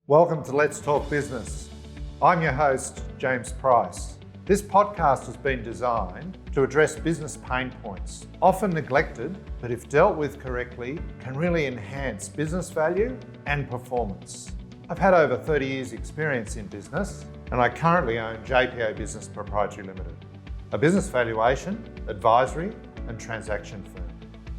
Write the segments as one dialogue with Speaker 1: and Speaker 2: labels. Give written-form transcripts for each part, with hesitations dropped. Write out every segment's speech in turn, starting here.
Speaker 1: Welcome to Let's Talk Business. I'm your host, James Price. This podcast has been designed to address business pain points, often neglected, but if dealt with correctly, can really enhance business value and performance. I've had over 30 years experience in business, and I currently own JPO Business Proprietary Limited, a business valuation, advisory, and transaction firm.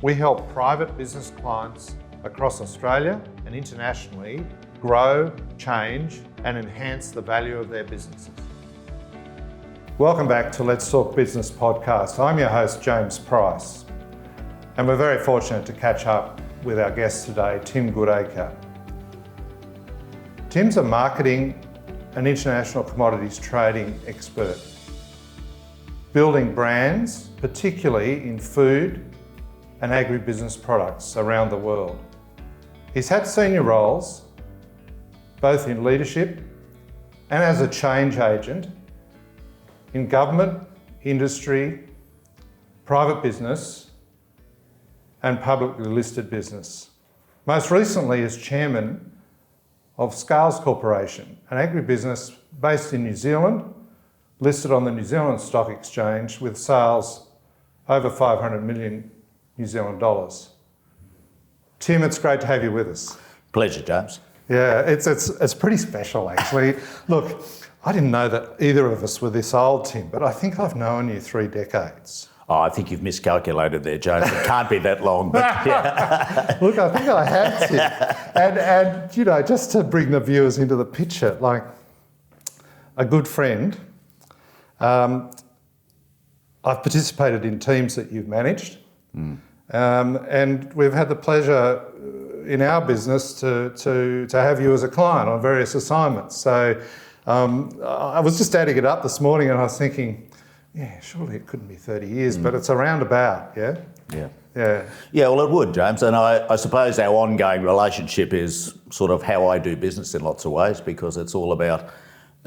Speaker 1: We help private business clients across Australia and internationally grow, change, and enhance the value of their businesses. Welcome back to Let's Talk Business podcast. I'm your host, James Price, and we're very fortunate to catch up with our guest today, Tim Goodacre. Tim's a marketing and international commodities trading expert, building brands, particularly in food and agribusiness products around the world. He's had senior roles both in leadership and as a change agent in government, industry, private business, and publicly listed business. Most recently as chairman of Scales Corporation, an agribusiness based in New Zealand, listed on the New Zealand Stock Exchange with sales over 500 million New Zealand dollars. Tim, it's great to have you with us.
Speaker 2: Pleasure, James.
Speaker 1: Yeah, it's pretty special actually. Look, I didn't know that either of us were this old, Tim, but I think I've known you 3 decades.
Speaker 2: Oh, I think you've miscalculated there, James. It can't be that long, but yeah.
Speaker 1: Look, I think I have, Tim. And you know, just to bring the viewers into the picture, like a good friend, I've participated in teams that you've managed, and we've had the pleasure in our business to have you as a client on various assignments. So I was just adding it up this morning and I was thinking, yeah, surely it couldn't be 30 years, but it's around about, yeah? Yeah,
Speaker 2: well, it would, James. And I suppose our ongoing relationship is sort of how I do business in lots of ways, because it's all about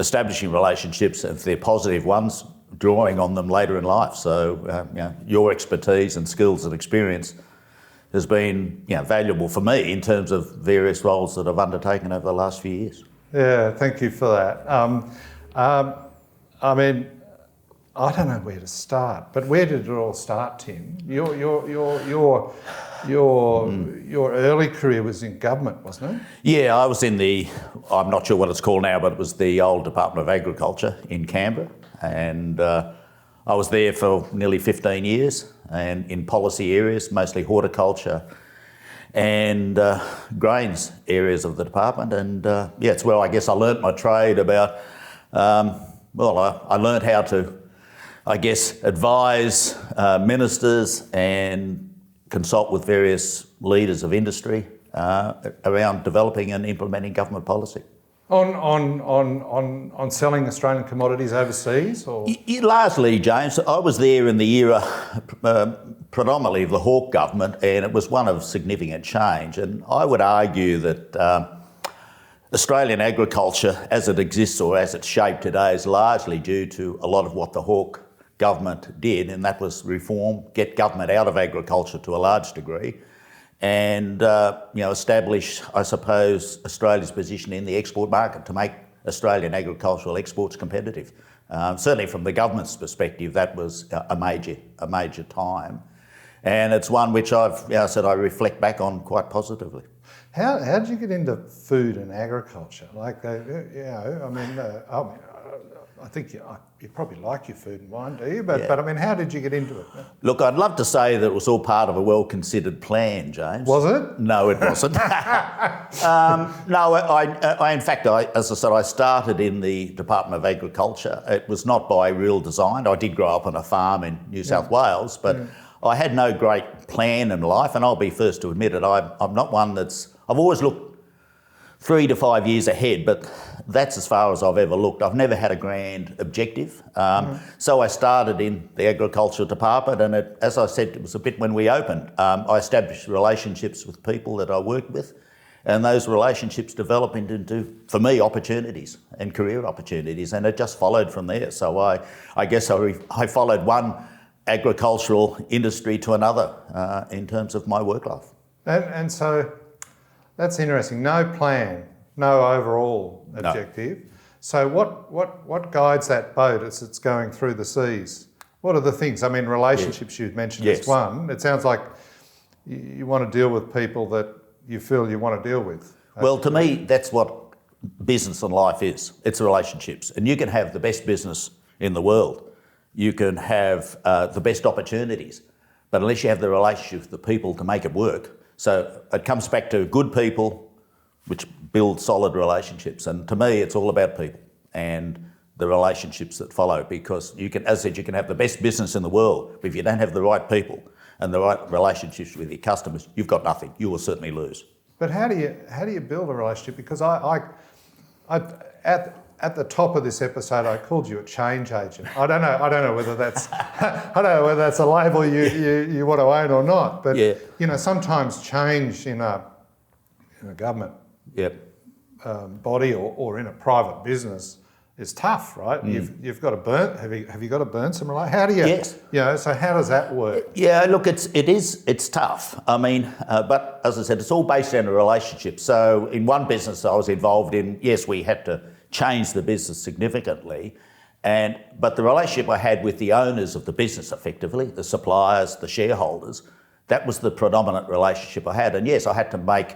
Speaker 2: establishing relationships, if they're positive ones, drawing on them later in life. So your expertise and skills and experience has been valuable for me in terms of various roles that I've undertaken over the last few years.
Speaker 1: Yeah, thank you for that. I mean, I don't know where to start, but where did it all start, Tim? Your early career was in government, wasn't it?
Speaker 2: Yeah, I was in I'm not sure what it's called now, but it was the old Department of Agriculture in Canberra, and I was there for nearly 15 years, and in policy areas, mostly horticulture and grains areas of the department. And it's where I guess I learnt my trade about, I learnt how to, I guess, advise ministers and consult with various leaders of industry around developing and implementing government policy.
Speaker 1: On selling Australian commodities overseas, or?
Speaker 2: Largely, James. I was there in the era predominantly of the Hawke government, and it was one of significant change. And I would argue that Australian agriculture, as it exists or as it's shaped today, is largely due to a lot of what the Hawke government did, and that was reform, get government out of agriculture to a large degree, and establish, I suppose, Australia's position in the export market to make Australian agricultural exports competitive. Certainly from the government's perspective, that was a major time, and it's one which I reflect back on quite positively.
Speaker 1: How did you get into food and agriculture? I think you probably like your food and wine, do you? But I mean, how did you get into it?
Speaker 2: Look, I'd love to say that it was all part of a well-considered plan, James.
Speaker 1: Was it?
Speaker 2: No, it wasn't. In fact, as I said, I started in the Department of Agriculture. It was not by real design. I did grow up on a farm in New South Wales, but I had no great plan in life, and I'll be first to admit it. I'm not one I've always looked 3 to 5 years ahead, but that's as far as I've ever looked. I've never had a grand objective. So I started in the agricultural department, and as I said, it was a bit when we opened. I established relationships with people that I worked with, and those relationships developed into, for me, opportunities and career opportunities, and it just followed from there. So I guess I followed one agricultural industry to another in terms of my work life.
Speaker 1: And so that's interesting. No plan no overall objective. So what guides that boat as it's going through the seas? What are the things? I mean, relationships you mentioned is one. It sounds like you want to deal with people that you feel you want to deal with.
Speaker 2: Well, to me, that's what business and life is. It's relationships. And you can have the best business in the world. You can have the best opportunities. But unless you have the relationship with the people to make it work. So it comes back to good people, which build solid relationships. And to me, it's all about people and the relationships that follow, because you can, as I said, you can have the best business in the world, but if you don't have the right people and the right relationships with your customers, you've got nothing. You will certainly lose.
Speaker 1: But how do you build a relationship? Because at the top of this episode, I called you a change agent. I don't know whether that's a label you want to own or not. But you know, sometimes change in a government body or in a private business is tough, right? You've got to burn. Have you got to burn some relationships? How do you?
Speaker 2: Yes.
Speaker 1: You know, so how does that work?
Speaker 2: Yeah, look, it's tough. I mean, but as I said, it's all based on a relationship. So in one business I was involved in, yes, we had to change the business significantly, but the relationship I had with the owners of the business, effectively, the suppliers, the shareholders, that was the predominant relationship I had. And yes, I had to make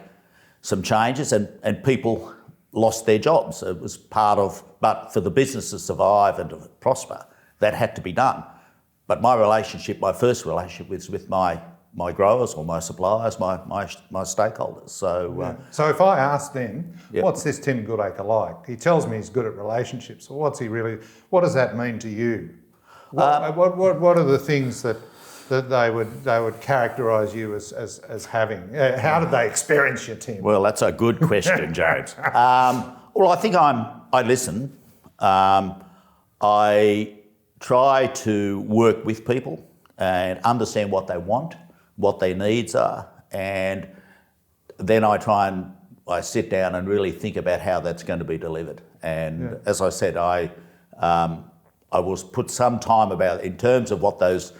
Speaker 2: some changes, and people lost their jobs. It was part of, but for the business to survive and to prosper, that had to be done. But my first relationship was with my growers or my suppliers, my stakeholders. So
Speaker 1: so if I ask then, what's this Tim Goodacre like? He tells me he's good at relationships. Well, what does that mean to you? What are the things that they would characterise you as having? How did they experience you, Tim?
Speaker 2: Well, that's a good question, James. Well, I think I listen. I try to work with people and understand what they want, what their needs are, and then I sit down and really think about how that's going to be delivered. And as I said, I will put some time about in terms of what those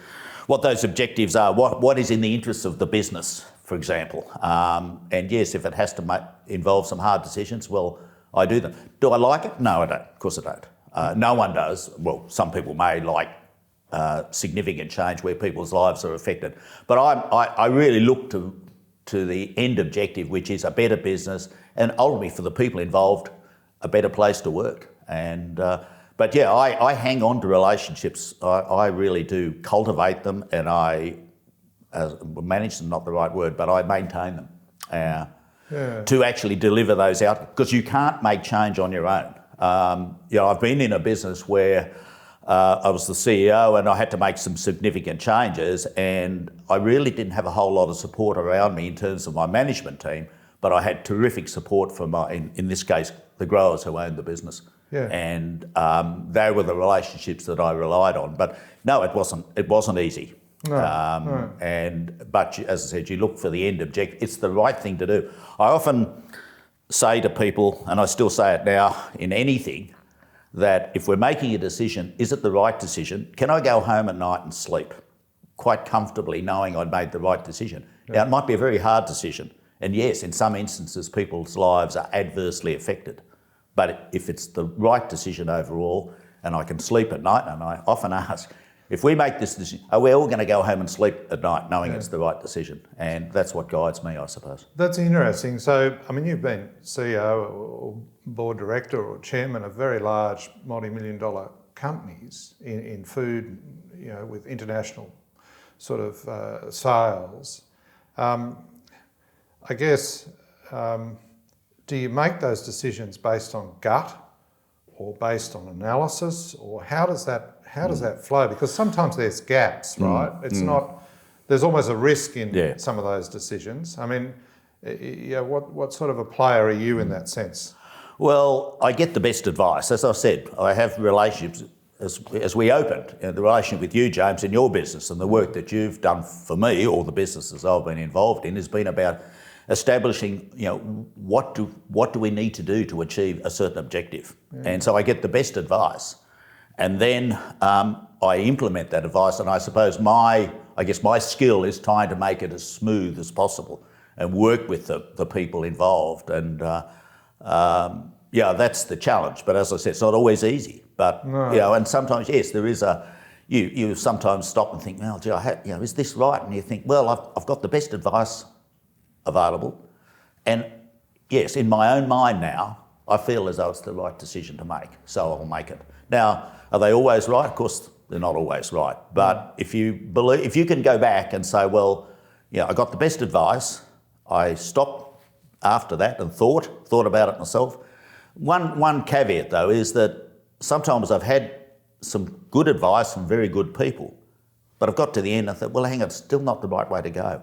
Speaker 2: objectives are, what is in the interests of the business, for example. And yes, if it has to involve some hard decisions, well, I do them. Do I like it? No, I don't. Of course I don't. No one does. Well, some people may like significant change where people's lives are affected. But I really look to the end objective, which is a better business and ultimately for the people involved, a better place to work. And but yeah, I hang on to relationships. I really do cultivate them, and I manage them, not the right word, but I maintain them to actually deliver those out, because you can't make change on your own. I've been in a business where I was the CEO and I had to make some significant changes, and I really didn't have a whole lot of support around me in terms of my management team, but I had terrific support from in this case, the growers who owned the business. And they were the relationships that I relied on. But no, it wasn't easy. No. But as I said, you look for the end objective. It's the right thing to do. I often say to people, and I still say it now in anything, that if we're making a decision, is it the right decision? Can I go home at night and sleep quite comfortably knowing I'd made the right decision? Now, it might be a very hard decision. And yes, in some instances, people's lives are adversely affected. But if it's the right decision overall, and I can sleep at night, and I often ask, if we make this decision, are we all going to go home and sleep at night knowing it's the right decision? And that's what guides me, I suppose.
Speaker 1: That's interesting. So, I mean, you've been CEO or board director or chairman of very large multi-million-dollar companies in food, with international sort of sales. I guess, do you make those decisions based on gut or based on analysis, or how does that flow? Because sometimes there's gaps, right? It's not. There's almost a risk in some of those decisions. I mean, what sort of a player are you in that sense?
Speaker 2: Well, I get the best advice. As I said, I have relationships. As we opened, the relationship with you, James, in your business, and the work that you've done for me, or the businesses I've been involved in, has been about establishing, what do we need to do to achieve a certain objective. And so I get the best advice, and then I implement that advice. And I suppose my skill is trying to make it as smooth as possible and work with the people involved. And Yeah, that's the challenge. But as I said, it's not always easy. But and sometimes yes, there is a. You sometimes stop and think, well, gee, is this right? And you think, well, I've got the best advice available, and yes, in my own mind now, I feel as though it's the right decision to make, so I'll make it. Now, are they always right? Of course, they're not always right. But if you can go back and say, well, I got the best advice, I stopped after that and thought about it myself. One caveat though is that sometimes I've had some good advice from very good people, but I've got to the end and I thought, well, hang on, it's still not the right way to go.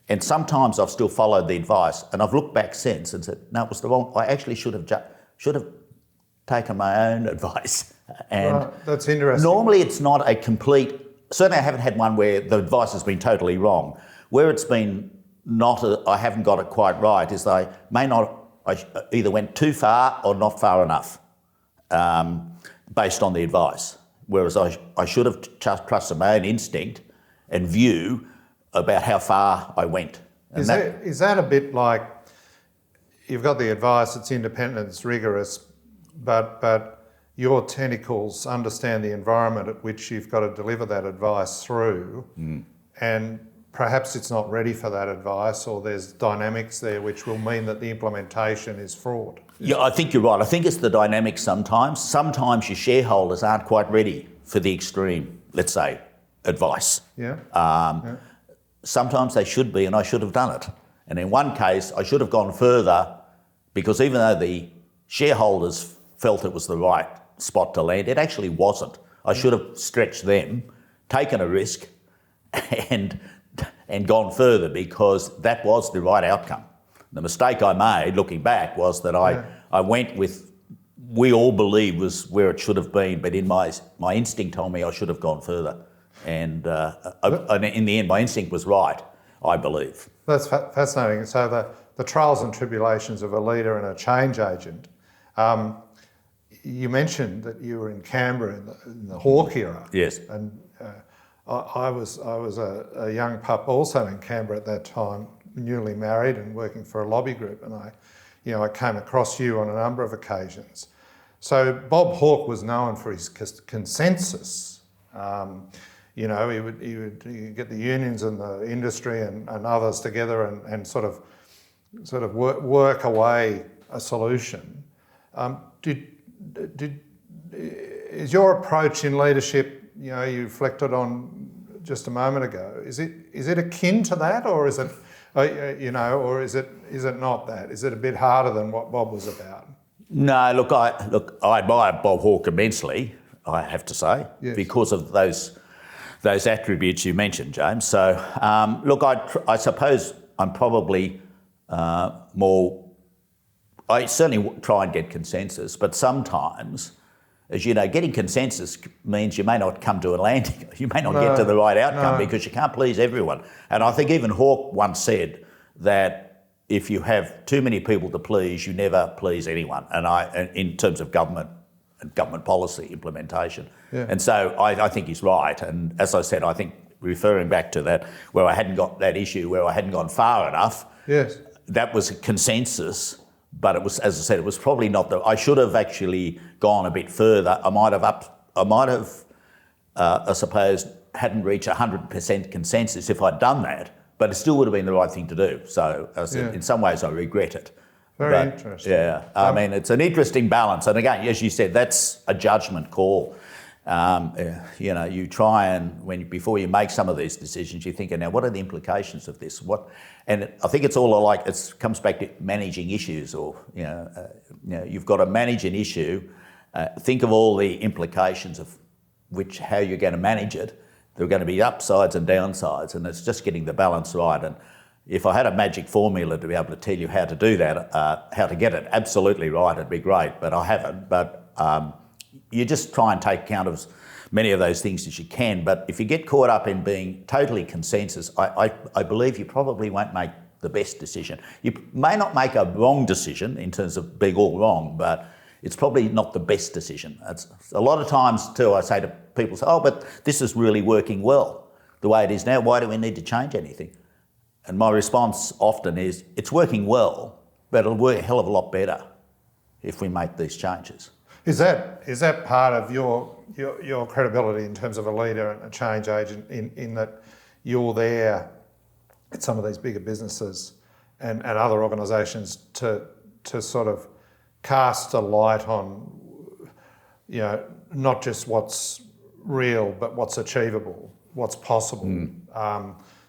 Speaker 2: And sometimes I've still followed the advice, and I've looked back since and said, no, it was the wrong. I actually should have taken my own advice. And
Speaker 1: that's interesting.
Speaker 2: Normally, it's not a complete. Certainly, I haven't had one where the advice has been totally wrong. Where it's been I haven't got it quite right is I either went too far or not far enough, based on the advice. Whereas I should have trusted my own instinct and view about how far I went. And
Speaker 1: is that a bit like you've got the advice, it's independent, it's rigorous, but your tentacles understand the environment at which you've got to deliver that advice through, and perhaps it's not ready for that advice, or there's dynamics there which will mean that the implementation is fraught?
Speaker 2: Yeah, I think you're right. I think it's the dynamics sometimes. Sometimes your shareholders aren't quite ready for the extreme, let's say, advice. Sometimes they should be, and I should have done it. And in one case, I should have gone further, because even though the shareholders felt it was the right spot to land, it actually wasn't. I should have stretched them, taken a risk, and gone further, because that was the right outcome. The mistake I made, looking back, was that I went with, we all believe was where it should have been, but in my instinct told me I should have gone further. And in the end, my instinct was right, I believe.
Speaker 1: That's fascinating. So the trials and tribulations of a leader and a change agent. You mentioned that you were in Canberra in the Hawke era.
Speaker 2: Yes.
Speaker 1: And I was a young pup also in Canberra at that time, newly married and working for a lobby group, and I came across you on a number of occasions. So Bob Hawke was known for his consensus. He would get the unions and the industry and others together and sort of work away a solution. Is your approach in leadership, you reflected on just a moment ago, is it akin to that, or is it, or is it not that? Is it a bit harder than what Bob was about?
Speaker 2: No, look, I admire Bob Hawke immensely, I have to say,
Speaker 1: yes,
Speaker 2: because of those attributes you mentioned, James. So, I suppose I'm probably more. I certainly try and get consensus, but sometimes, as you know, getting consensus means you may not come to a landing. You may not get to the right outcome because you can't please everyone. And I think even Hawke once said that if you have too many people to please, you never please anyone. And in terms of government and government policy implementation.
Speaker 1: Yeah.
Speaker 2: And so I think he's right. And as I said, I think referring back to that, where I hadn't got that issue, where I hadn't gone far enough,
Speaker 1: yes,
Speaker 2: that was a consensus. But it was, as I said, it was probably not I should have actually gone a bit further. I might have, I suppose, hadn't reached 100% consensus if I'd done that, but it still would have been the right thing to do. So, as I said, in some ways, I regret it.
Speaker 1: Very interesting.
Speaker 2: Yeah, I mean, it's an interesting balance. And again, as you said, that's a judgment call. You try and before you make some of these decisions, you're thinking, now, what are the implications of this? And I think it's all like it comes back to managing issues, or you've got to manage an issue. Think of all the implications of how you're going to manage it. There are going to be upsides and downsides, and it's just getting the balance right. And if I had a magic formula to be able to tell you how to do that, how to get it absolutely right, it'd be great. But I haven't. But you just try and take account of many of those things as you can. But if you get caught up in being totally consensus, I believe you probably won't make the best decision. You may not make a wrong decision in terms of being all wrong, but it's probably not the best decision. A lot of times too, I say to people, but this is really working well the way it is now. Why do we need to change anything? And my response often is, it's working well, but it'll work a hell of a lot better if we make these changes.
Speaker 1: Is that part of your credibility in terms of a leader and a change agent in that you're there at some of these bigger businesses and other organisations to sort of cast a light on, not just what's real but what's achievable, what's possible.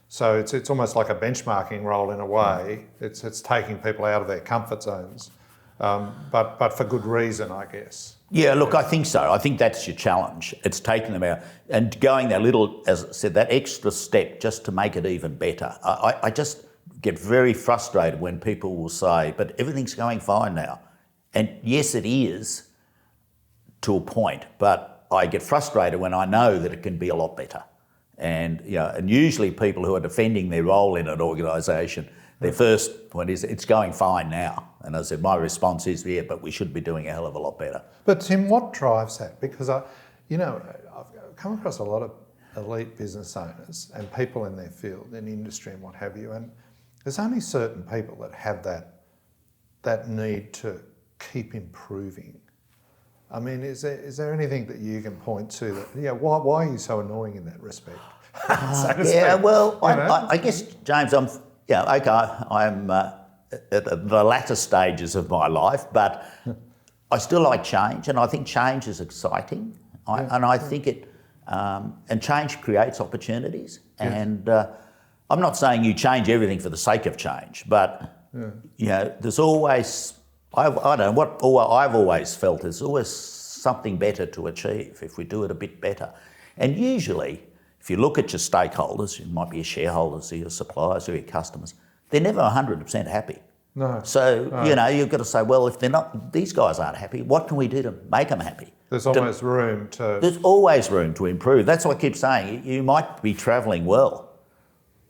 Speaker 1: So it's almost like a benchmarking role in a way. It's taking people out of their comfort zones, but for good reason, I guess.
Speaker 2: Yeah, look, I think so. I think that's your challenge. It's taking them out and going that little, as I said, that extra step just to make it even better. I just get very frustrated when people will say, but everything's going fine now. And yes, it is to a point, but I get frustrated when I know that it can be a lot better. And and usually people who are defending their role in an organisation, their first point is, it's going fine now. And as I said, my response is, yeah, but we should be doing a hell of a lot better.
Speaker 1: But Tim, what drives that? Because I've come across a lot of elite business owners and people in their field, in industry and what have you, and there's only certain people that have that need to keep improving. I mean, is there anything that you can point to that, why are you so annoying in that respect?
Speaker 2: I guess, James, I'm at the latter stages of my life, but I still like change, and I think change is exciting. I think it, and change creates opportunities. Yes. And I'm not saying you change everything for the sake of change, but there's always, I don't know, what I've always felt is always something better to achieve if we do it a bit better. And usually, if you look at your stakeholders, it might be your shareholders, or your suppliers, or your customers, they're never 100% happy.
Speaker 1: No.
Speaker 2: So, you've got to say, well, if they're not, these guys aren't happy, what can we do to make them happy?
Speaker 1: There's always room to...
Speaker 2: There's always room to improve. That's what I keep saying. You might be travelling well,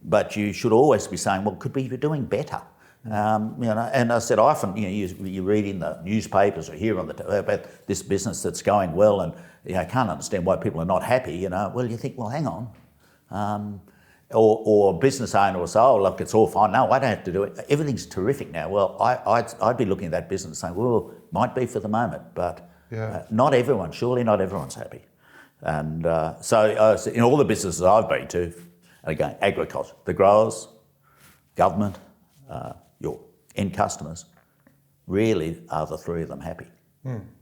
Speaker 2: but you should always be saying, well, could we be doing better? And I said, often, you read in the newspapers or hear on about this business that's going well, and I can't understand why people are not happy. Well, you think, well, hang on. Or a business owner will say, oh, look, it's all fine. No, I don't have to do it. Everything's terrific now. Well, I'd be looking at that business and saying, well, might be for the moment, but surely not everyone's happy. And so in all the businesses I've been to, again, agriculture, the growers, government, your end customers, really are the three of them happy.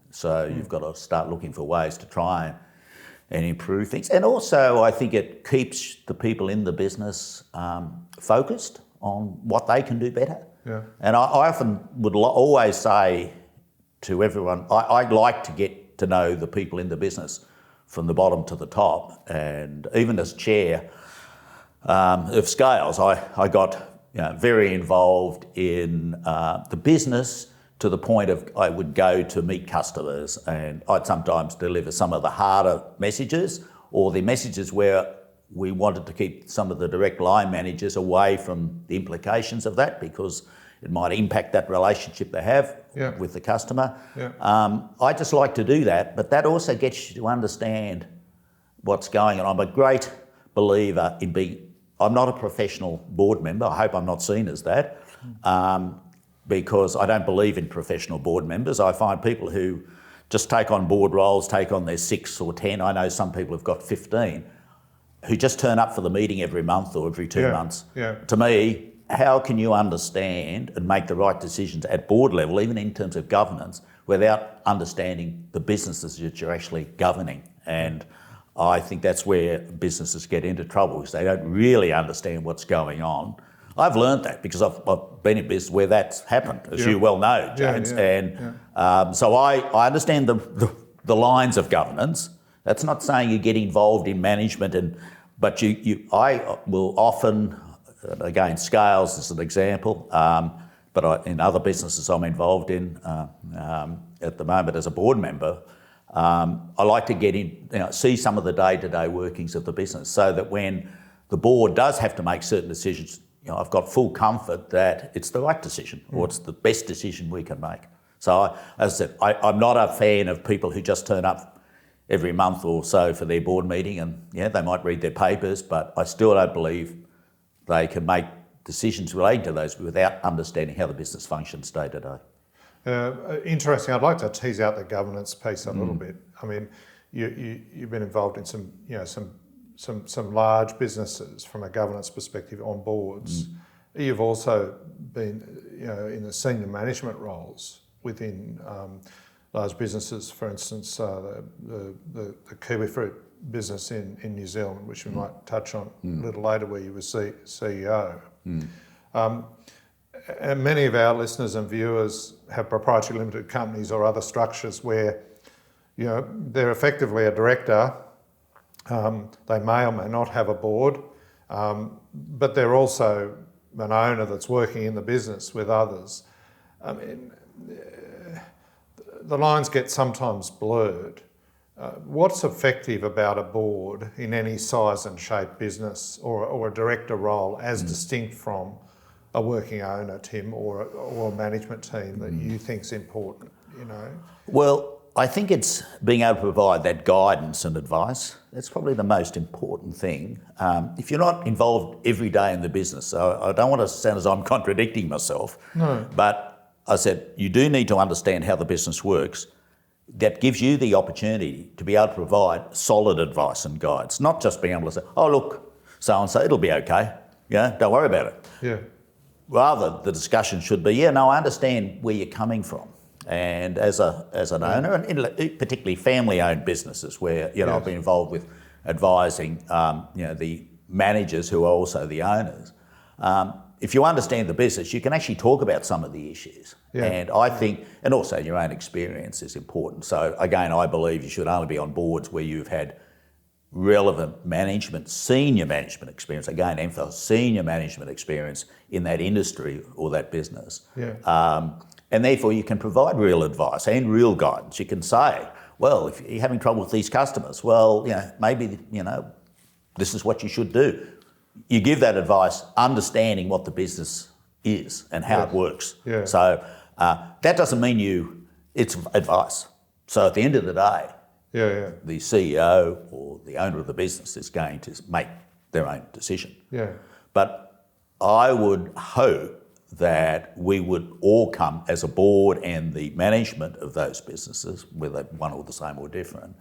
Speaker 2: So you've got to start looking for ways to try and improve things. And also I think it keeps the people in the business focused on what they can do better. Yeah. And I often would always say to everyone, I like to get to know the people in the business from the bottom to the top. And even as chair of Scales, I got very involved in the business to the point of I would go to meet customers, and I'd sometimes deliver some of the harder messages, or the messages where we wanted to keep some of the direct line managers away from the implications of that, because it might impact that relationship they have with the customer. I just like to do that, but that also gets you to understand what's going on. I'm a great believer in I'm not a professional board member. I hope I'm not seen as that, because I don't believe in professional board members. I find people who just take on board roles, take on their 6 or 10. I know some people have got 15 who just turn up for the meeting every month or every 2 months. To me, how can you understand and make the right decisions at board level, even in terms of governance, without understanding the businesses that you're actually governing? And I think that's where businesses get into trouble, because they don't really understand what's going on. I've learned that because I've been in business where that's happened, as you well know, James. So I understand the lines of governance. That's not saying you get involved in management, but I will often, again, Scales is an example, but in other businesses I'm involved in at the moment as a board member, I like to get in, see some of the day-to-day workings of the business, so that when the board does have to make certain decisions, I've got full comfort that it's the right decision, or it's the best decision we can make. So, as I said, I'm not a fan of people who just turn up every month or so for their board meeting, and they might read their papers, but I still don't believe they can make decisions relating to those without understanding how the business functions day to day.
Speaker 1: Interesting. I'd like to tease out the governance piece a little bit. I mean, you've been involved in some large businesses from a governance perspective on boards. You've also been in the senior management roles within large businesses. For instance, the kiwifruit business in New Zealand, which we might touch on a little later, where you were CEO. And many of our listeners and viewers have proprietary limited companies or other structures where, they're effectively a director. They may or may not have a board, but they're also an owner that's working in the business with others. I mean, the lines get sometimes blurred. What's effective about a board in any size and shape business or a director role as distinct from a working owner, Tim, or a management team that you think's important,
Speaker 2: Well, I think it's being able to provide that guidance and advice. That's probably the most important thing. If you're not involved every day in the business, so I don't want to sound as I'm contradicting myself, but I said you do need to understand how the business works. That gives you the opportunity to be able to provide solid advice and guidance, not just being able to say, oh, look, so-and-so, it'll be okay. Don't worry about it.
Speaker 1: Yeah.
Speaker 2: Rather, the discussion should be, I understand where you're coming from. And as an owner, and particularly family-owned businesses where, I've been involved with advising, the managers who are also the owners. If you understand the business, you can actually talk about some of the issues. Yeah. And I think, and also your own experience is important. So again, I believe you should only be on boards where you've had relevant management, senior management experience, again, emphasis senior management experience in that industry or that business. Yeah. And therefore you can provide real advice and real guidance. You can say, well, if you're having trouble with these customers, well, maybe, this is what you should do. You give that advice understanding what the business is and how it works. Yeah. So that doesn't mean it's advice. So at the end of the day, the CEO or the owner of the business is going to make their own decision. Yeah. But I would hope that we would all come as a board and the management of those businesses, whether one or the same or different,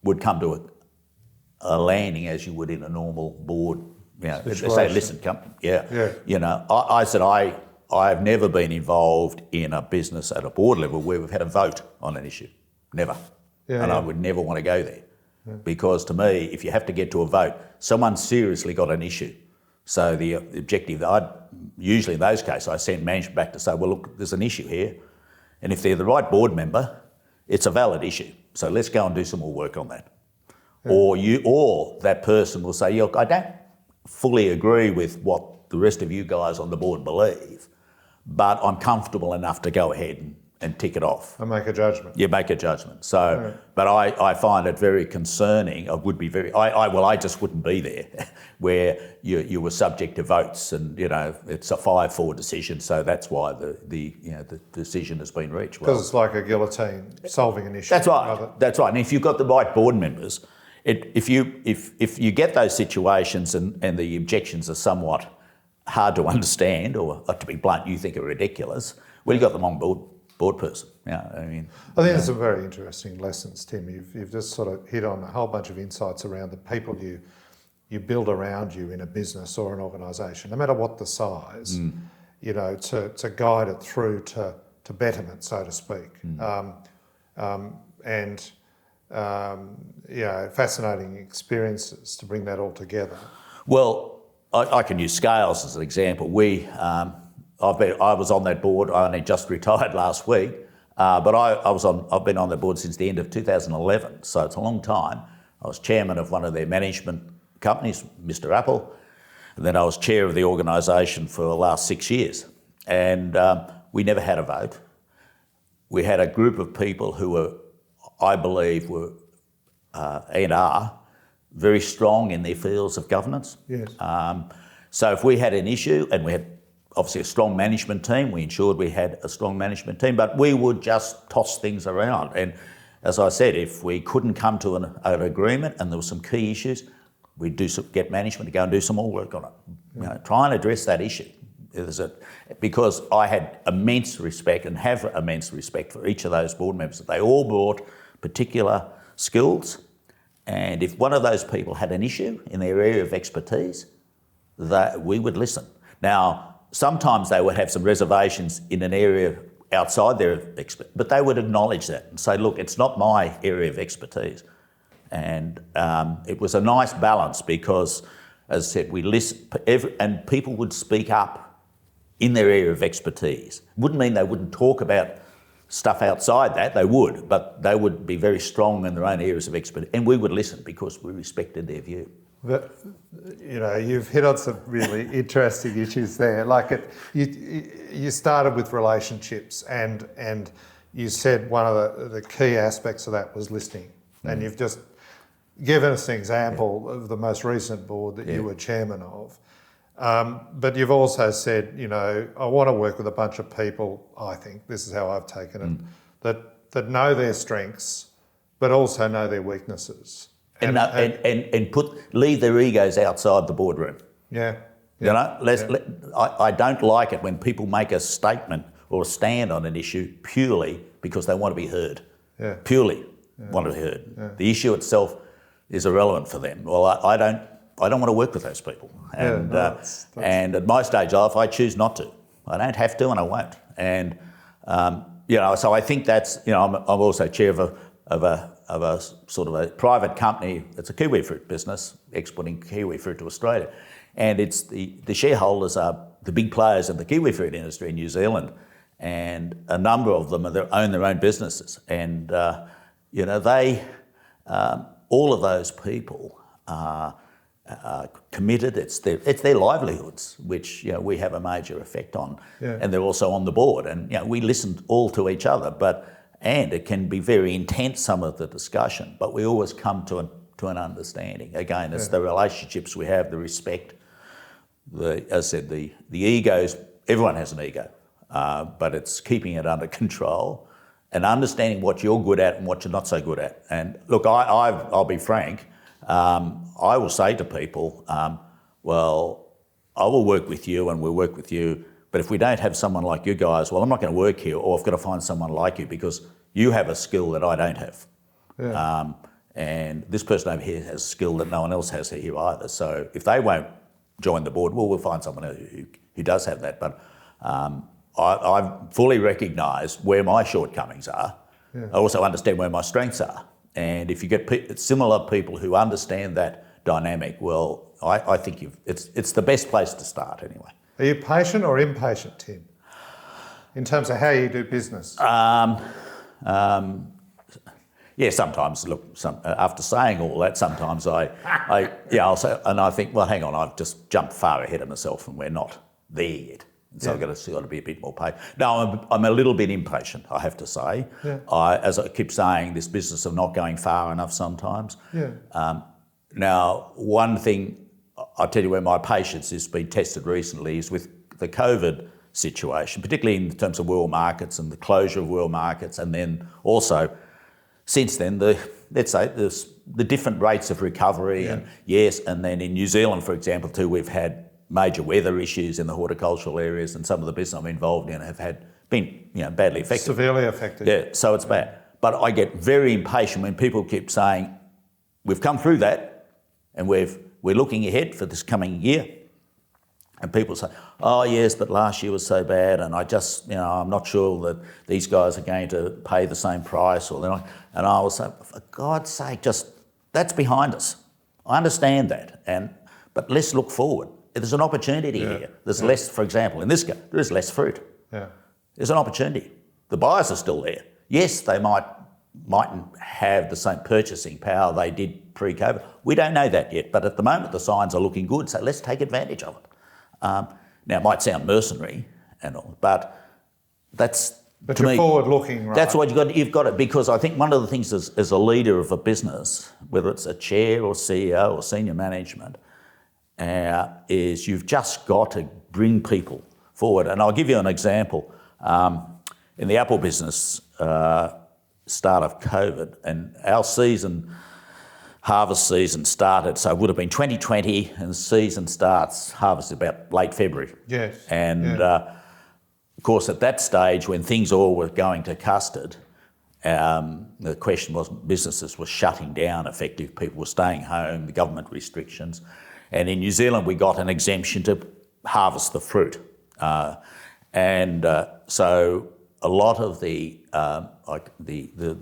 Speaker 2: would come to a landing as you would in a normal board, they say listed company. I said I've never been involved in a business at a board level where we've had a vote on an issue. Never. I would never want to go there. Yeah. Because to me, if you have to get to a vote, someone's seriously got an issue. So the objective, usually in those cases, I send management back to say, well, look, there's an issue here. And if they're the right board member, it's a valid issue. So let's go and do some more work on that. Yeah. Or that person will say, look, I don't fully agree with what the rest of you guys on the board believe, but I'm comfortable enough to go ahead and tick it off.
Speaker 1: And make a judgment.
Speaker 2: You make a judgment. So, but I find it very concerning. I just wouldn't be there where you were subject to votes and, it's a 5-4 decision. So that's why the decision has been reached.
Speaker 1: Because it's like a guillotine solving an issue.
Speaker 2: That's right. That's right. And if you've got the right board members, if you get those situations and the objections are somewhat hard to understand or to be blunt, you think are ridiculous, well, you've got them on board person. I think
Speaker 1: there's some very interesting lessons, Tim. You've just sort of hit on a whole bunch of insights around the people you build around you in a business or an organisation, no matter what the size, to guide it through to betterment, so to speak. Fascinating experiences to bring that all together.
Speaker 2: Well, I can use Scales as an example. I was on that board. I only just retired last week, but I've been on the board since the end of 2011, so it's a long time. I was chairman of one of their management companies, Mr. Apple, and then I was chair of the organisation for the last 6 years. And we never had a vote. We had a group of people who were, I believe, and are very strong in their fields of governance. Yes. So if we had an issue, and we had obviously a strong management team, we ensured we had a strong management team, but we would just toss things around. And as I said, if we couldn't come to an agreement and there were some key issues, we'd get management to go and do some more work on it. Try and address that issue. Because I had immense respect and have immense respect for each of those board members. They all brought particular skills, and if one of those people had an issue in their area of expertise, we would listen. Now, sometimes they would have some reservations in an area outside their expertise, but they would acknowledge that and say, look, it's not my area of expertise. And it was a nice balance because, as I said, we listen, and people would speak up in their area of expertise. Wouldn't mean they wouldn't talk about stuff outside that, they would, but they would be very strong in their own areas of expertise, and we would listen because we respected their view.
Speaker 1: But, you've hit on some really interesting issues there. Like you started with relationships, and you said one of the key aspects of that was listening. And you've just given us an example of the most recent board that you were chairman of. But you've also said, I want to work with a bunch of people, I think, this is how I've taken it, that know their strengths, but also know their weaknesses.
Speaker 2: And leave their egos outside the boardroom.
Speaker 1: Yeah.
Speaker 2: I don't like it when people make a statement or a stand on an issue purely because they want to be heard.
Speaker 1: Yeah.
Speaker 2: Purely want to be heard. Yeah. The issue itself is irrelevant for them. Well, I don't want to work with those people. And and at my stage of life, I choose not to. I don't have to, and I won't. And so I think that's I'm also chair of a sort of a private company. It's a kiwifruit business exporting kiwifruit to Australia, and it's the shareholders are the big players in the kiwifruit industry in New Zealand, and a number of them own their own businesses, and they all of those people are committed. It's their livelihoods which we have a major effect on, and they're also on the board, and we listen all to each other, and it can be very intense, some of the discussion, but we always come to an understanding. Again, it's the relationships we have, the respect, as I said, the egos. Everyone has an ego, but it's keeping it under control and understanding what you're good at and what you're not so good at. And look, I'll be frank, I will say to people, well, I will work with you and we'll work with you, but if we don't have someone like you guys, well, I'm not going to work here, or I've got to find someone like you because you have a skill that I don't have. Yeah. And this person over here has a skill that no one else has here either. So if they won't join the board, well, we'll find someone who does have that. But I fully recognise where my shortcomings are. Yeah. I also understand where my strengths are. And if you get similar people who understand that dynamic, well, I think it's the best place to start anyway.
Speaker 1: Are you patient or impatient, Tim, in terms of how you do business?
Speaker 2: Yeah, sometimes. Look, after saying all that, sometimes I'll say, and I think, well, hang on, I've just jumped far ahead of myself, and we're not there yet. So I've got to be a bit more patient. No, I'm a little bit impatient, I have to say. Yeah. As I keep saying, this business of not going far enough sometimes. Yeah. Now, one thing I'll tell you where my patience has been tested recently is with the COVID situation, particularly in terms of world markets and the closure of world markets, and then also since then the different rates of recovery. Yeah. And then in New Zealand, for example, too, we've had major weather issues in the horticultural areas, and some of the business I'm involved in have been badly affected.
Speaker 1: Severely affected.
Speaker 2: Yeah, so it's bad. But I get very impatient when people keep saying, we've come through that and we're looking ahead for this coming year. And people say, oh yes, but last year was so bad, and I'm not sure that these guys are going to pay the same price, and I will say, for God's sake, that's behind us. I understand that, but let's look forward. There's an opportunity here. There's less, for example, in this case, there is less fruit. Yeah. There's an opportunity. The buyers are still there. Yes, they mightn't have the same purchasing power they did pre-COVID. We don't know that yet, but at the moment the signs are looking good, so let's take advantage of it. Now, it might sound mercenary and all, but that's,
Speaker 1: but you're forward-looking, right?
Speaker 2: That's what you've got it, because I think one of the things as a leader of a business, whether it's a chair or CEO or senior management, is you've just got to bring people forward. And I'll give you an example. In the apple business, start of COVID, and our season harvest season started. So it would have been 2020, and the season starts, harvest about late February.
Speaker 1: Yes.
Speaker 2: And of course, at that stage, when things all were going to custard, the question was businesses were shutting down effectively, people were staying home, the government restrictions. And in New Zealand, we got an exemption to harvest the fruit. So a lot of the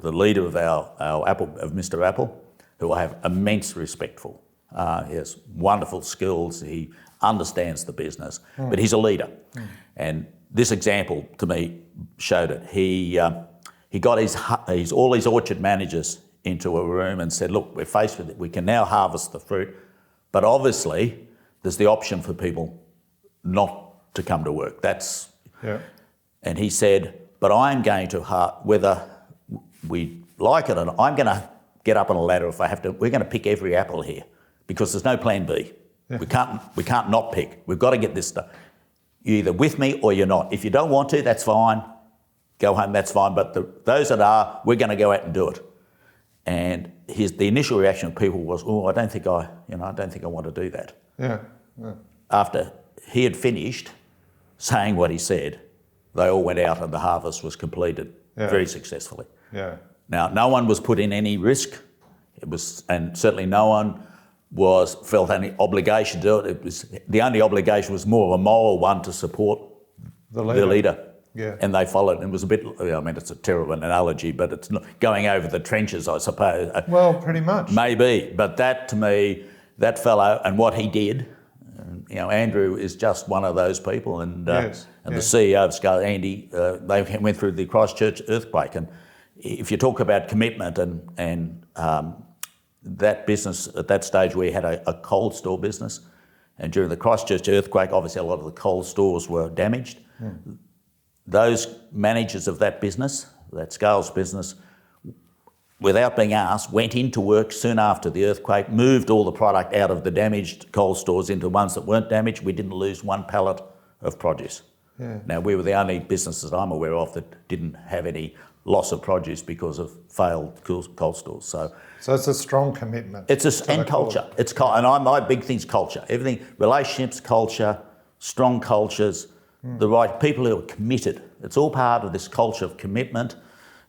Speaker 2: leader of our Apple, of Mr. Apple, who I have immense respect for. He has wonderful skills, he understands the business, but he's a leader. And this example to me showed it. He got all his orchard managers into a room and said, look, we're faced with it, we can now harvest the fruit, but obviously there's the option for people not to come to work. And he said, but I'm going to, whether we like it or not, I'm going to get up on a ladder if I have to. We're going to pick every apple here because there's no plan B. Yeah. We can't not pick. We've got to get this stuff. You're either with me or you're not. If you don't want to, that's fine. Go home, that's fine. But those that are, we're going to go out and do it. And the initial reaction of people was, oh, I don't think I want to do that.
Speaker 1: Yeah.
Speaker 2: After he had finished saying what he said, they all went out and the harvest was completed very successfully.
Speaker 1: Yeah.
Speaker 2: Now, no one was put in any risk. And certainly no one felt any obligation to do it. The only obligation was more of a moral one to support the leader.
Speaker 1: Yeah.
Speaker 2: And they followed. And it was a bit, it's a terrible analogy, but it's not going over the trenches, I suppose.
Speaker 1: Well, pretty much.
Speaker 2: Maybe. But that, to me, that fellow and what he did, Andrew is just one of those people. And the CEO of Scale, Andy, they went through the Christchurch earthquake. And if you talk about commitment and that business, at that stage we had a cold store business, and during the Christchurch earthquake, obviously a lot of the cold stores were damaged. Those managers of that business, that Scales business, without being asked, went into work soon after the earthquake, moved all the product out of the damaged cold stores into ones that weren't damaged. We didn't lose one pallet of produce. Yeah. Now, we were the only businesses I'm aware of that didn't have any loss of produce because of failed cold stores. So
Speaker 1: it's a strong commitment.
Speaker 2: And culture. And my big thing's culture. Everything, relationships, culture, strong cultures, the right people who are committed. It's all part of this culture of commitment,